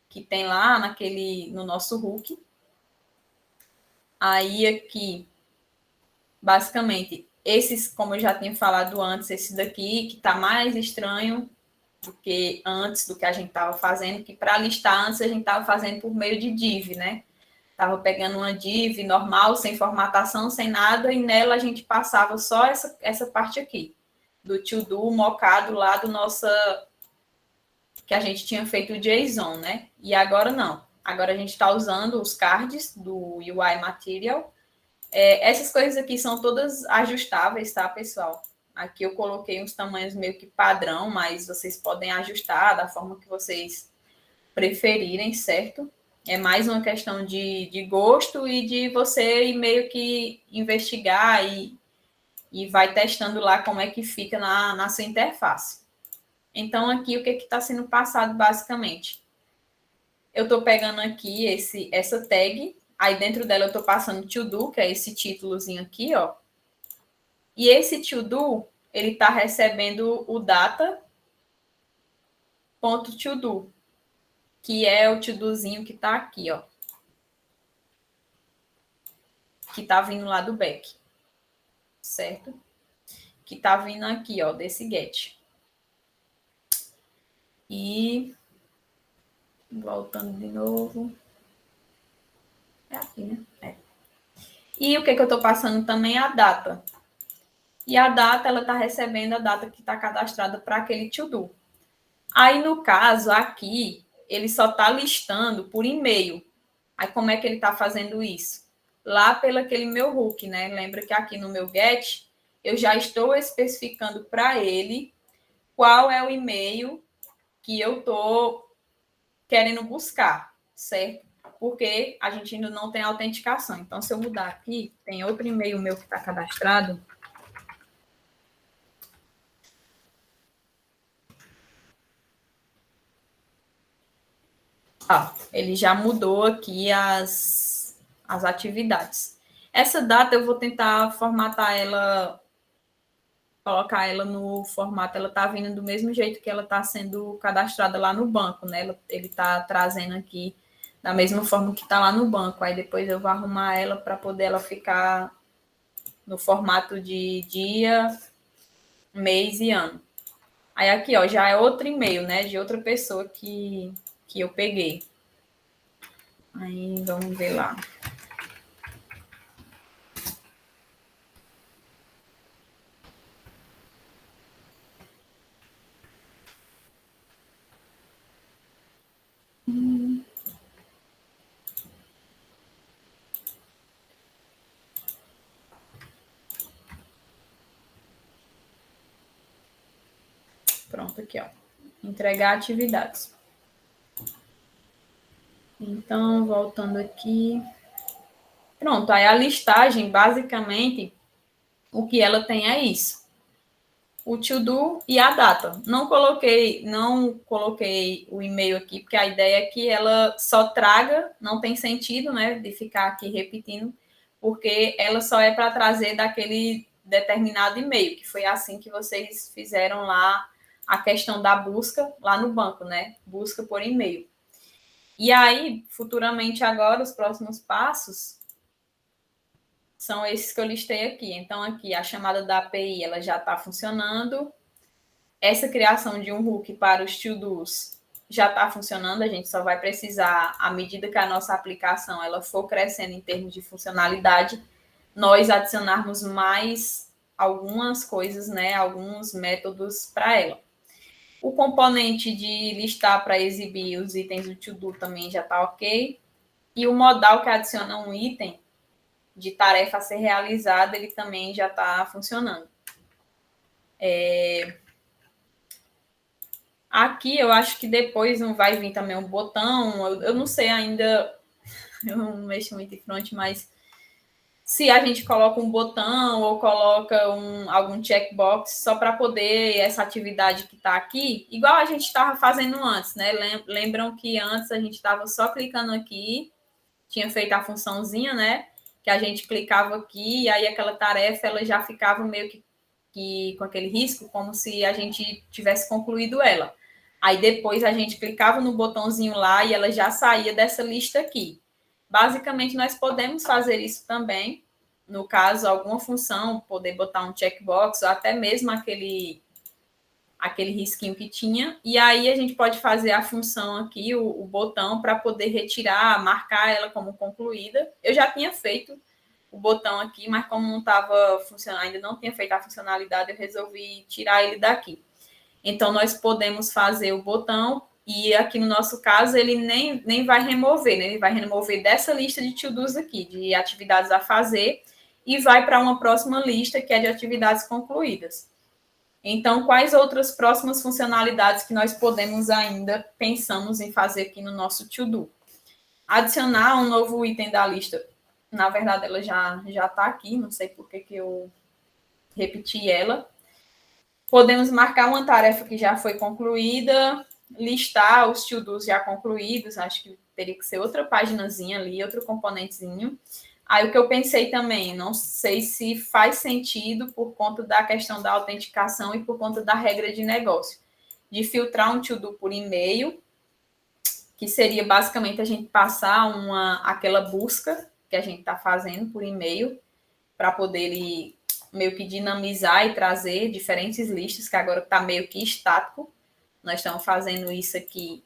que tem lá no nosso hook. Aí aqui, basicamente, esses, como eu já tinha falado antes, esse daqui, que está mais estranho do que antes, do que a gente estava fazendo, que para listar antes a gente estava fazendo por meio de div, né? Estava pegando uma div normal, sem formatação, sem nada, e nela a gente passava só essa parte aqui, do to-do mocado lá do nossa... que a gente tinha feito o JSON, né? E agora não. Agora a gente está usando os cards do UI Material. Essas coisas aqui são todas ajustáveis, tá, pessoal? Aqui eu coloquei uns tamanhos meio que padrão, mas vocês podem ajustar da forma que vocês preferirem, certo? É mais uma questão de gosto e de você ir meio que investigar e vai testando lá como é que fica na sua interface. Então, aqui, o que está sendo passado, basicamente? Eu estou pegando aqui essa tag, aí dentro dela eu estou passando to do, que é esse títulozinho aqui, ó. E esse to do, ele está recebendo o data.todo, que é o to dozinho que está aqui, ó. Que está vindo lá do back, certo? Que está vindo aqui, ó, desse get. E voltando de novo. É aqui, né? É. E o que eu estou passando também é a data. E a data, ela está recebendo a data que está cadastrada para aquele to-do. Aí, no caso, aqui, ele só está listando por e-mail. Aí, como é que ele está fazendo isso? Lá pelo aquele meu hook, né? Lembra que aqui no meu get, eu já estou especificando para ele qual é o e-mail que eu estou querendo buscar, certo? Porque a gente ainda não tem autenticação. Então, se eu mudar aqui, tem outro e-mail meu que está cadastrado. Ele já mudou aqui as atividades. Essa data eu vou tentar formatar ela, colocar ela no formato, ela está vindo do mesmo jeito que ela está sendo cadastrada lá no banco, né? Ele está trazendo aqui da mesma forma que está lá no banco. Aí depois eu vou arrumar ela para poder ela ficar no formato de dia, mês e ano. Aí aqui, ó, já é outro e-mail, né? De outra pessoa que eu peguei. Aí vamos ver lá. Pronto, aqui, ó. Entregar atividades. Então, voltando aqui. Pronto, aí a listagem, basicamente, o que ela tem é isso. O to-do e a data. Não coloquei o e-mail aqui, porque a ideia é que ela só traga, não tem sentido, né, de ficar aqui repetindo, porque ela só é para trazer daquele determinado e-mail, que foi assim que vocês fizeram lá a questão da busca lá no banco, né? Busca por e-mail. E aí, futuramente agora, os próximos passos são esses que eu listei aqui. Então, aqui, a chamada da API, ela já está funcionando. Essa criação de um hook para os to-dos já está funcionando. A gente só vai precisar, à medida que a nossa aplicação ela for crescendo em termos de funcionalidade, nós adicionarmos mais algumas coisas, né? Alguns métodos para ela. O componente de listar para exibir os itens do to-do também já está ok. E o modal que adiciona um item de tarefa a ser realizada, ele também já está funcionando. Aqui eu acho que depois não vai vir também um botão. Eu não sei ainda, eu não mexo muito em front, mas se a gente coloca um botão ou coloca algum checkbox só para poder essa atividade que está aqui, igual a gente estava fazendo antes, né? Lembram que antes a gente estava só clicando aqui, tinha feito a funçãozinha, né? Que a gente clicava aqui e aí aquela tarefa ela já ficava meio que com aquele risco, como se a gente tivesse concluído ela. Aí depois a gente clicava no botãozinho lá e ela já saía dessa lista aqui. Basicamente, nós podemos fazer isso também, no caso, alguma função, poder botar um checkbox ou até mesmo aquele risquinho que tinha, e aí a gente pode fazer a função aqui, o botão, para poder retirar, marcar ela como concluída. Eu já tinha feito o botão aqui, mas como não estava funcionando, ainda não tinha feito a funcionalidade, eu resolvi tirar ele daqui. Então, nós podemos fazer o botão E aqui no nosso caso, ele nem vai remover, né? Ele vai remover dessa lista de to-dos aqui, de atividades a fazer, e vai para uma próxima lista, que é de atividades concluídas. Então, quais outras próximas funcionalidades que nós podemos ainda pensamos em fazer aqui no nosso to-do? Adicionar um novo item da lista. Na verdade, ela já está aqui, não sei por que eu repeti ela. Podemos marcar uma tarefa que já foi concluída, listar os to-dos já concluídos, acho que teria que ser outra paginazinha ali, outro componentezinho. Aí o que eu pensei também, não sei se faz sentido por conta da questão da autenticação e por conta da regra de negócio, de filtrar um to-do por e-mail, que seria basicamente a gente passar aquela busca que a gente está fazendo por e-mail, para poder meio que dinamizar e trazer diferentes listas, que agora está meio que estático. Nós estamos fazendo isso aqui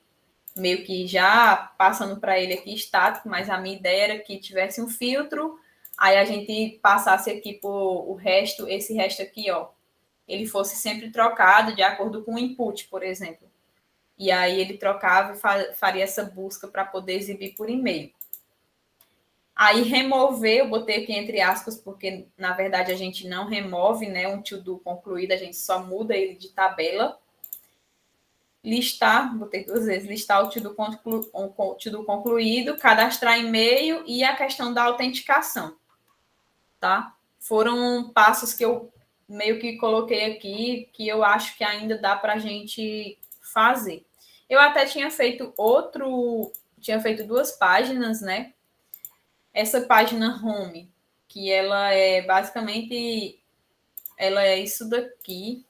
meio que já passando para ele aqui estático, mas a minha ideia era que tivesse um filtro, aí a gente passasse aqui por o resto, esse resto aqui, ó, ele fosse sempre trocado de acordo com o input, por exemplo. E aí ele trocava e faria essa busca para poder exibir por e-mail. Aí remover, eu botei aqui entre aspas, porque na verdade a gente não remove, né, um to-do concluído, a gente só muda ele de tabela. Listar, botei 2 vezes, listar o to-do concluído, cadastrar e-mail e a questão da autenticação, tá? Foram passos que eu meio que coloquei aqui, que eu acho que ainda dá para a gente fazer. Eu até tinha feito tinha feito 2 páginas, né? Essa página home, que ela é basicamente, ela é isso daqui.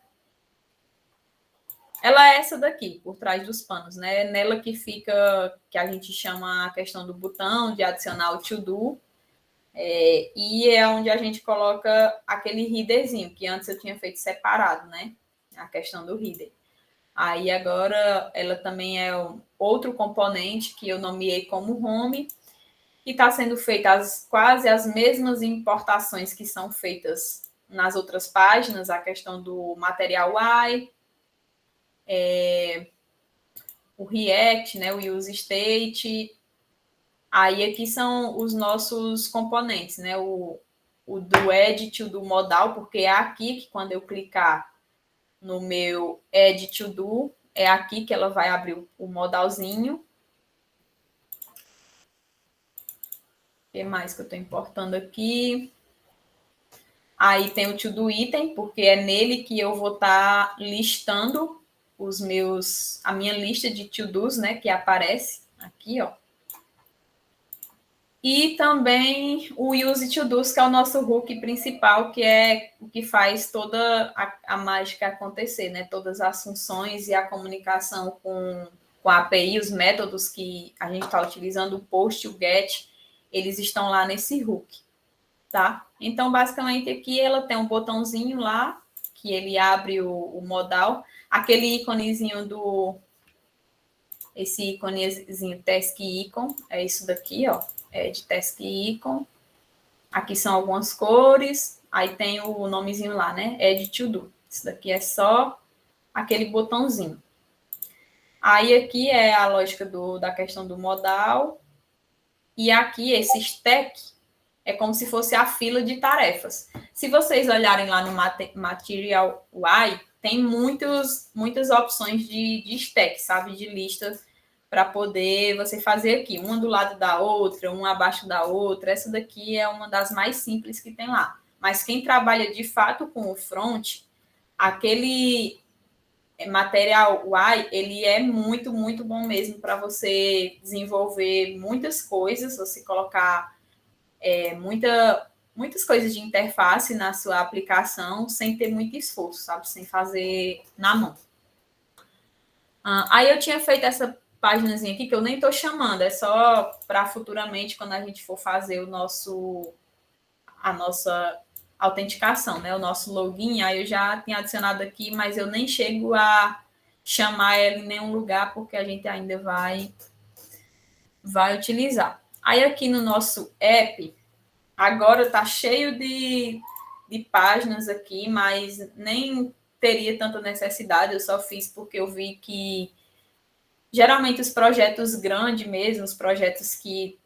Ela é essa daqui, por trás dos panos, né? É nela que fica, que a gente chama a questão do botão, de adicionar o to-do, e é onde a gente coloca aquele headerzinho, que antes eu tinha feito separado, né? A questão do header. Aí agora ela também é outro componente que eu nomeei como home, e está sendo feitas quase as mesmas importações que são feitas nas outras páginas, a questão do material UI, o React, né, o Use State. Aí aqui são os nossos componentes, né, o do Edit, o do modal, porque é aqui que quando eu clicar no meu Edit to Do, é aqui que ela vai abrir o modalzinho. O que mais que eu estou importando aqui? Aí tem o to-do item, porque é nele que eu vou estar listando a minha lista de to-dos, né, que aparece aqui, ó. E também o use to-dos, que é o nosso hook principal, que é o que faz toda a mágica acontecer, né? Todas as funções e a comunicação com a API, os métodos que a gente está utilizando, o post, o get, eles estão lá nesse hook, tá? Então, basicamente, aqui ela tem um botãozinho lá, que ele abre o modal, aquele íconezinho esse íconezinho Task Icon, é isso daqui, ó, é de Task Icon. Aqui são algumas cores, aí tem o nomezinho lá, né, Add to Do. Isso daqui é só aquele botãozinho. Aí aqui é a lógica da questão do modal, e aqui esse stack é como se fosse a fila de tarefas. Se vocês olharem lá no Material UI, tem muitas opções de stack, sabe? De listas para poder você fazer aqui, uma do lado da outra, uma abaixo da outra. Essa daqui é uma das mais simples que tem lá. Mas quem trabalha de fato com o front, aquele Material UI, ele é muito, muito bom mesmo para você desenvolver muitas coisas, você colocar muitas coisas de interface na sua aplicação sem ter muito esforço, sabe? Sem fazer na mão. Aí eu tinha feito essa páginazinha aqui que eu nem estou chamando, é só para futuramente, quando a gente for fazer a nossa autenticação, né? O nosso login, aí eu já tinha adicionado aqui, mas eu nem chego a chamar ela em nenhum lugar, porque a gente ainda vai utilizar. Aí aqui no nosso app, agora está cheio de páginas aqui, mas nem teria tanta necessidade, eu só fiz porque eu vi que Geralmente os projetos grandes mesmo, os projetos que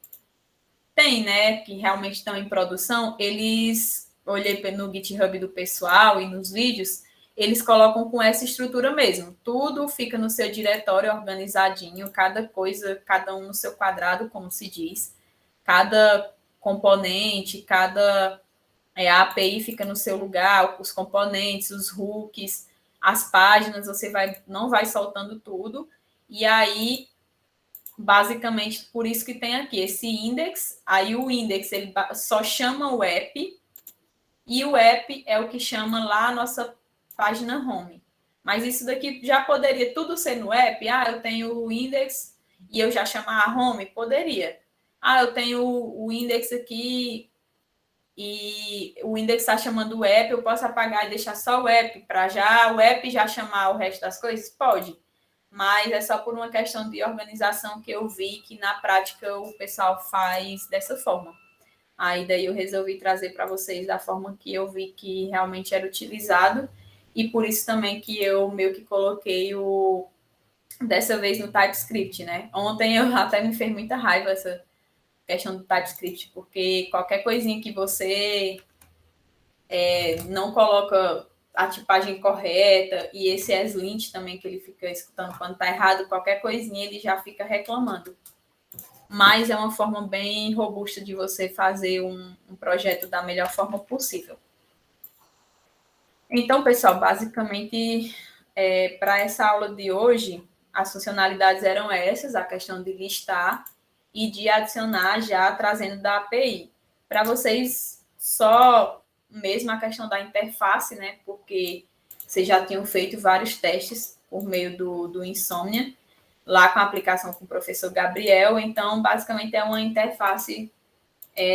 tem, né, que realmente estão em produção, eles, olhei no GitHub do pessoal e nos vídeos, eles colocam com essa estrutura mesmo. Tudo fica no seu diretório organizadinho, cada coisa, cada um no seu quadrado, como se diz. Cada componente, cada a API fica no seu lugar, os componentes, os hooks, as páginas, você não vai soltando tudo. E aí, basicamente, por isso que tem aqui esse index. Aí o index ele só chama o app, e o app é o que chama lá a nossa página home. Mas isso daqui já poderia tudo ser no app? Eu tenho o index e eu já chamar a home? Poderia. Eu tenho o index aqui e o index está chamando o app, eu posso apagar e deixar só o app para já o app já chamar o resto das coisas? Pode. Mas é só por uma questão de organização que eu vi que na prática o pessoal faz dessa forma. Aí daí eu resolvi trazer para vocês da forma que eu vi que realmente era utilizado, e por isso também que eu meio que coloquei dessa vez no TypeScript, né? Ontem eu até me fez muita raiva essa questão do TypeScript, porque qualquer coisinha que você não coloca a tipagem correta, e esse ESLint também, que ele fica escutando quando tá errado, qualquer coisinha ele já fica reclamando. Mas é uma forma bem robusta de você fazer um projeto da melhor forma possível. Então, pessoal, basicamente, para essa aula de hoje, as funcionalidades eram essas, a questão de listar e de adicionar já trazendo da API. Para vocês, só mesmo a questão da interface, né? Porque vocês já tinham feito vários testes por meio do Insomnia, lá com a aplicação com o professor Gabriel. Então, basicamente, é uma interface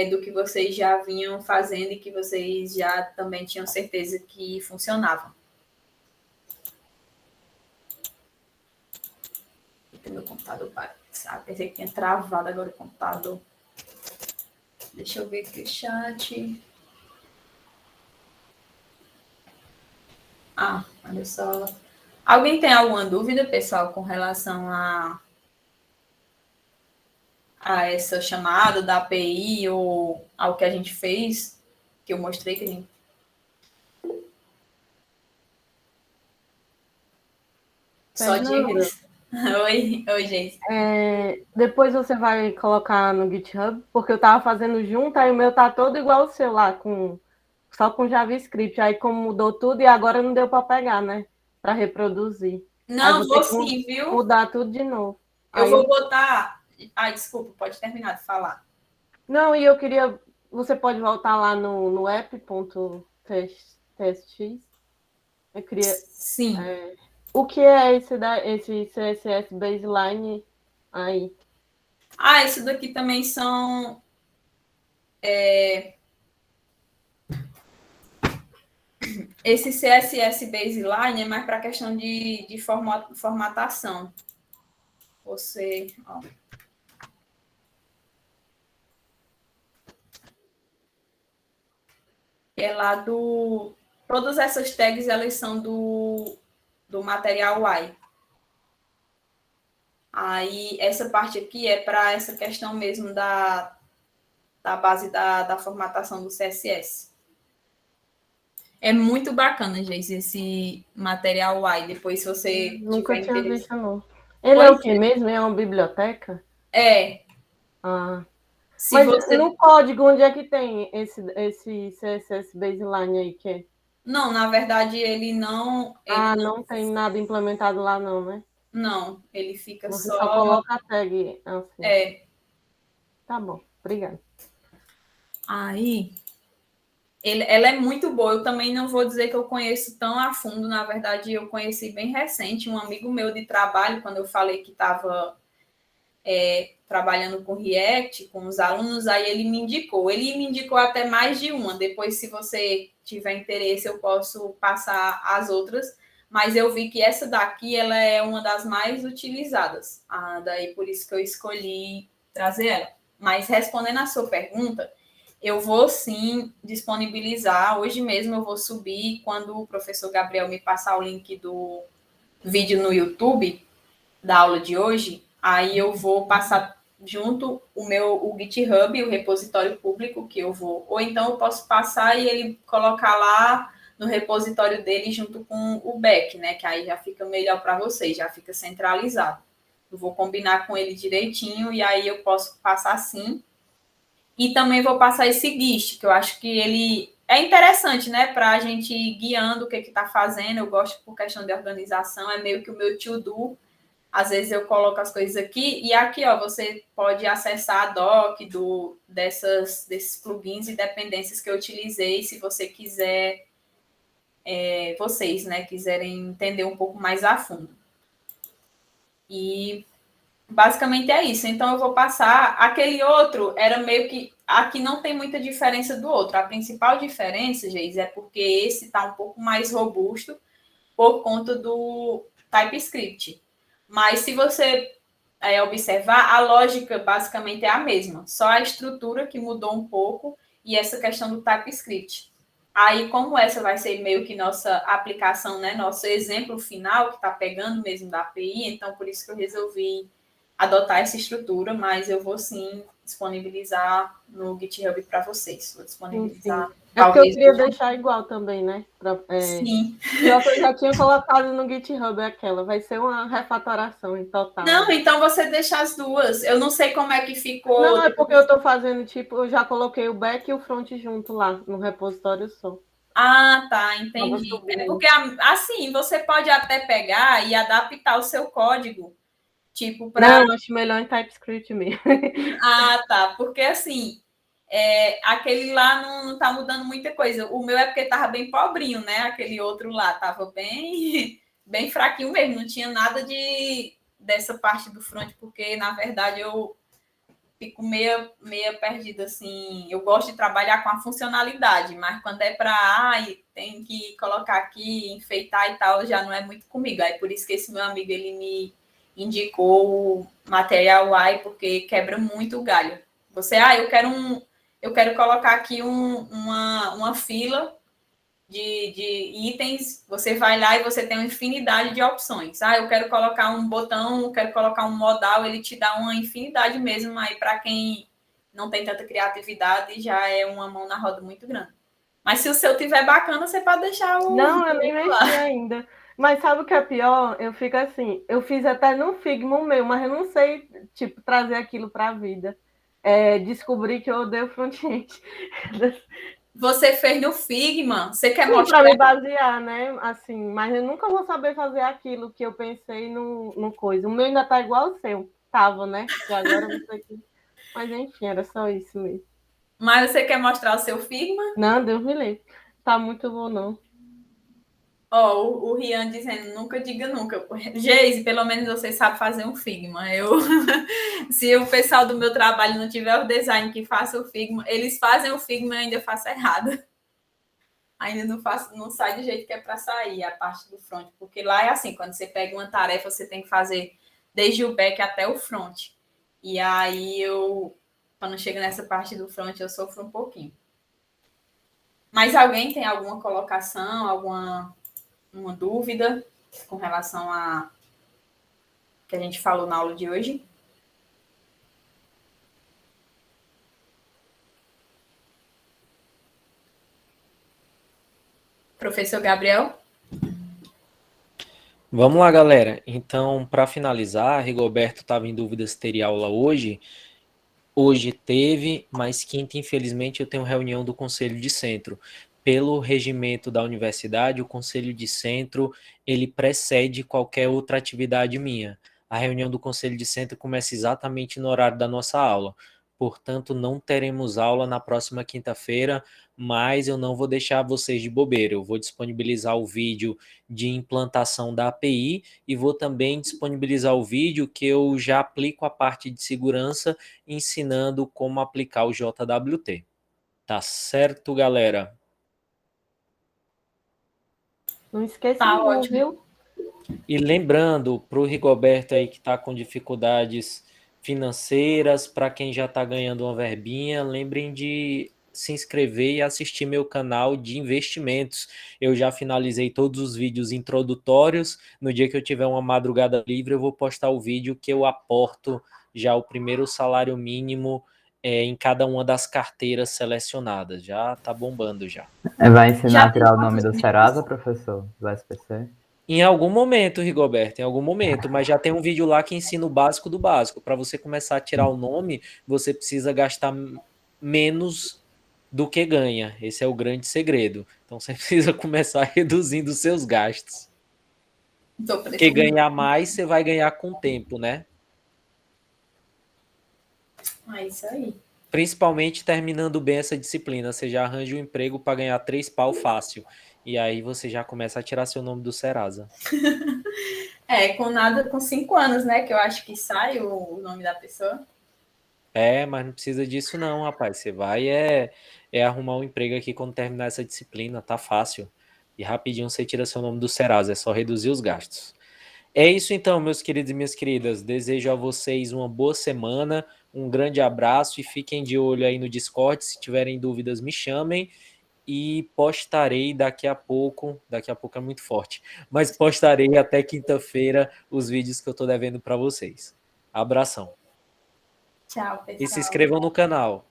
do que vocês já vinham fazendo e que vocês já também tinham certeza que funcionava. Meu computador para. Pensei que tinha travado agora o computador. Deixa eu ver aqui o chat. Olha só. Alguém tem alguma dúvida, pessoal, com relação a essa chamada da API ou ao que a gente fez, que eu mostrei que a gente... Só dicas. Oi, gente. Depois você vai colocar no GitHub, porque eu estava fazendo junto, aí o meu tá todo igual ao seu lá, só com JavaScript. Aí como mudou tudo e agora não deu para pegar, né? Para reproduzir. Não, vou sim, viu? Mudar tudo de novo. Eu vou botar... desculpa, pode terminar de falar. Não, e eu queria... Você pode voltar lá no app.txt. Eu queria... Sim. O que é esse CSS Baseline aí? Isso daqui também são... Esse CSS Baseline é mais para a questão de formatação. Você... É lá do... Todas essas tags, elas são do material Y. Aí, essa parte aqui é para essa questão mesmo da base da formatação do CSS. É muito bacana, gente, esse material Y. Depois, se você Nunca tiver tinha interesse... visto, não. Ele é o que mesmo? É uma biblioteca? Mas você... no código, onde é que tem esse CSS Baseline aí? Que é? Não, na verdade, ele não... não tem nada implementado lá, não, né? Não, ele fica Você só coloca a tag assim. Tá bom, obrigada. Aí, ela é muito boa. Eu também não vou dizer que eu conheço tão a fundo. Na verdade, eu conheci bem recente. Um amigo meu de trabalho, quando eu falei que estava trabalhando com React, com os alunos, aí ele me indicou. Ele me indicou até mais de uma. Depois, se você tiver interesse, eu posso passar as outras. Mas eu vi que essa daqui, ela é uma das mais utilizadas. Daí, por isso que eu escolhi trazer ela. Mas, respondendo a sua pergunta, eu vou, sim, disponibilizar. Hoje mesmo eu vou subir, quando o professor Gabriel me passar o link do vídeo no YouTube, da aula de hoje, aí eu vou passar junto o GitHub, o repositório público que eu vou, ou então eu posso passar e ele colocar lá no repositório dele junto com o back, né? Que aí já fica melhor para vocês, já fica centralizado. Eu vou combinar com ele direitinho e aí eu posso passar assim. E também vou passar esse GIST, que eu acho que ele é interessante, né? Para a gente ir guiando o que está fazendo. Eu gosto por questão de organização, é meio que o meu to-do. Às vezes eu coloco as coisas aqui e aqui, ó, você pode acessar a doc desses plugins e dependências que eu utilizei, se você quiser, vocês, né, quiserem entender um pouco mais a fundo. E basicamente é isso. Então eu vou passar. Aquele outro era meio que. Aqui não tem muita diferença do outro. A principal diferença, Geis, é porque esse está um pouco mais robusto por conta do TypeScript. Mas se você observar, a lógica basicamente é a mesma, só a estrutura que mudou um pouco e essa questão do TypeScript. Aí, como essa vai ser meio que nossa aplicação, né, nosso exemplo final, que está pegando mesmo da API, então por isso que eu resolvi adotar essa estrutura, mas eu vou sim disponibilizar no GitHub para vocês. Vou disponibilizar. Sim. É porque eu queria deixar igual também, né? Sim. Pior que eu já tinha colocado no GitHub aquela. Vai ser uma refatoração em total. Não, então você deixa as duas. Eu não sei como é que ficou. Não, é porque eu estou fazendo, tipo, eu já coloquei o back e o front junto lá, no repositório só. Ah, tá, entendi. É porque, assim, você pode até pegar e adaptar o seu código, tipo, para... Não, acho melhor em TypeScript mesmo. Ah, tá, porque, assim, aquele lá não tá mudando muita coisa. O meu é porque tava bem pobrinho, né? Aquele outro lá tava bem, bem fraquinho mesmo. Não tinha nada dessa parte do front, porque, na verdade, eu fico meia perdida, assim. Eu gosto de trabalhar com a funcionalidade, mas quando é para tem que colocar aqui, enfeitar e tal, já não é muito comigo. Aí por isso que esse meu amigo, ele me indicou o Material UI, porque quebra muito o galho. Você, eu quero colocar aqui uma fila de itens, você vai lá e você tem uma infinidade de opções. Eu quero colocar um botão, eu quero colocar um modal, ele te dá uma infinidade mesmo, aí para quem não tem tanta criatividade, já é uma mão na roda muito grande. Mas se o seu tiver bacana, você pode deixar o... Não, eu nem mexi ainda. Mas sabe o que é pior? Eu fico assim, eu fiz até no Figma o meu, mas eu não sei, tipo, trazer aquilo para a vida. Descobri que eu odeio front-end. Você fez no Figma? Você quer mostrar? Para me basear, né? Assim, mas eu nunca vou saber fazer aquilo que eu pensei no coisa. O meu ainda tá igual ao seu. Tava, né? E agora não sei que. Mas enfim, era só isso mesmo. Mas você quer mostrar o seu Figma? Não, Deus me livre. Tá muito bom, não. O Rian dizendo, nunca diga nunca. Geise, pelo menos você sabe fazer um Figma. Se o pessoal do meu trabalho não tiver o design que faça o Figma, eles fazem o Figma e eu ainda faço errado. Ainda não sai do jeito que é para sair a parte do front, porque lá é assim, quando você pega uma tarefa, você tem que fazer desde o back até o front. E aí quando chega nessa parte do front, eu sofro um pouquinho. Mas alguém tem alguma colocação, uma dúvida com relação a que a gente falou na aula de hoje? Professor Gabriel? Vamos lá, galera. Então, para finalizar, Rigoberto estava em dúvida se teria aula hoje. Hoje teve, mas quinta, infelizmente, eu tenho reunião do Conselho de Centro. Pelo regimento da universidade, o Conselho de Centro, ele precede qualquer outra atividade minha. A reunião do Conselho de Centro começa exatamente no horário da nossa aula. Portanto, não teremos aula na próxima quinta-feira, mas eu não vou deixar vocês de bobeira. Eu vou disponibilizar o vídeo de implantação da API e vou também disponibilizar o vídeo que eu já aplico a parte de segurança ensinando como aplicar o JWT. Tá certo, galera? Não esqueça Tá não, ótimo. viu? E lembrando para o Rigoberto aí que está com dificuldades financeiras, para quem já está ganhando uma verbinha, lembrem de se inscrever e assistir meu canal de investimentos. Eu já finalizei todos os vídeos introdutórios. No dia que eu tiver uma madrugada livre, eu vou postar o vídeo que eu aporto já o primeiro salário mínimo em cada uma das carteiras selecionadas. Já tá bombando já. Vai ensinar Já a tirar o tem nome do quantos Serasa, vídeos? professor? Do SPC? Em algum momento, Rigoberto, em algum momento, mas já tem um vídeo lá que ensina o básico do básico. Para você começar a tirar o nome, você precisa gastar menos do que ganha. Esse é o grande segredo. Então você precisa começar reduzindo os seus gastos. Tô Porque precisando. ganhar mais, você vai ganhar com o tempo, né? É isso aí. Principalmente terminando bem essa disciplina. Você já arranja um emprego para ganhar 3 pau fácil. E aí você já começa a tirar seu nome do Serasa. Com nada, com 5 anos, né? Que eu acho que sai o nome da pessoa. Mas não precisa disso não, rapaz. Você vai arrumar um emprego aqui quando terminar essa disciplina, tá fácil. E rapidinho você tira seu nome do Serasa, é só reduzir os gastos. É isso então, meus queridos e minhas queridas. Desejo a vocês uma boa semana, um grande abraço e fiquem de olho aí no Discord. Se tiverem dúvidas, me chamem e postarei daqui a pouco é muito forte, mas postarei até quinta-feira os vídeos que eu tô devendo para vocês. Abração. Tchau, E se pessoal. inscrevam no canal.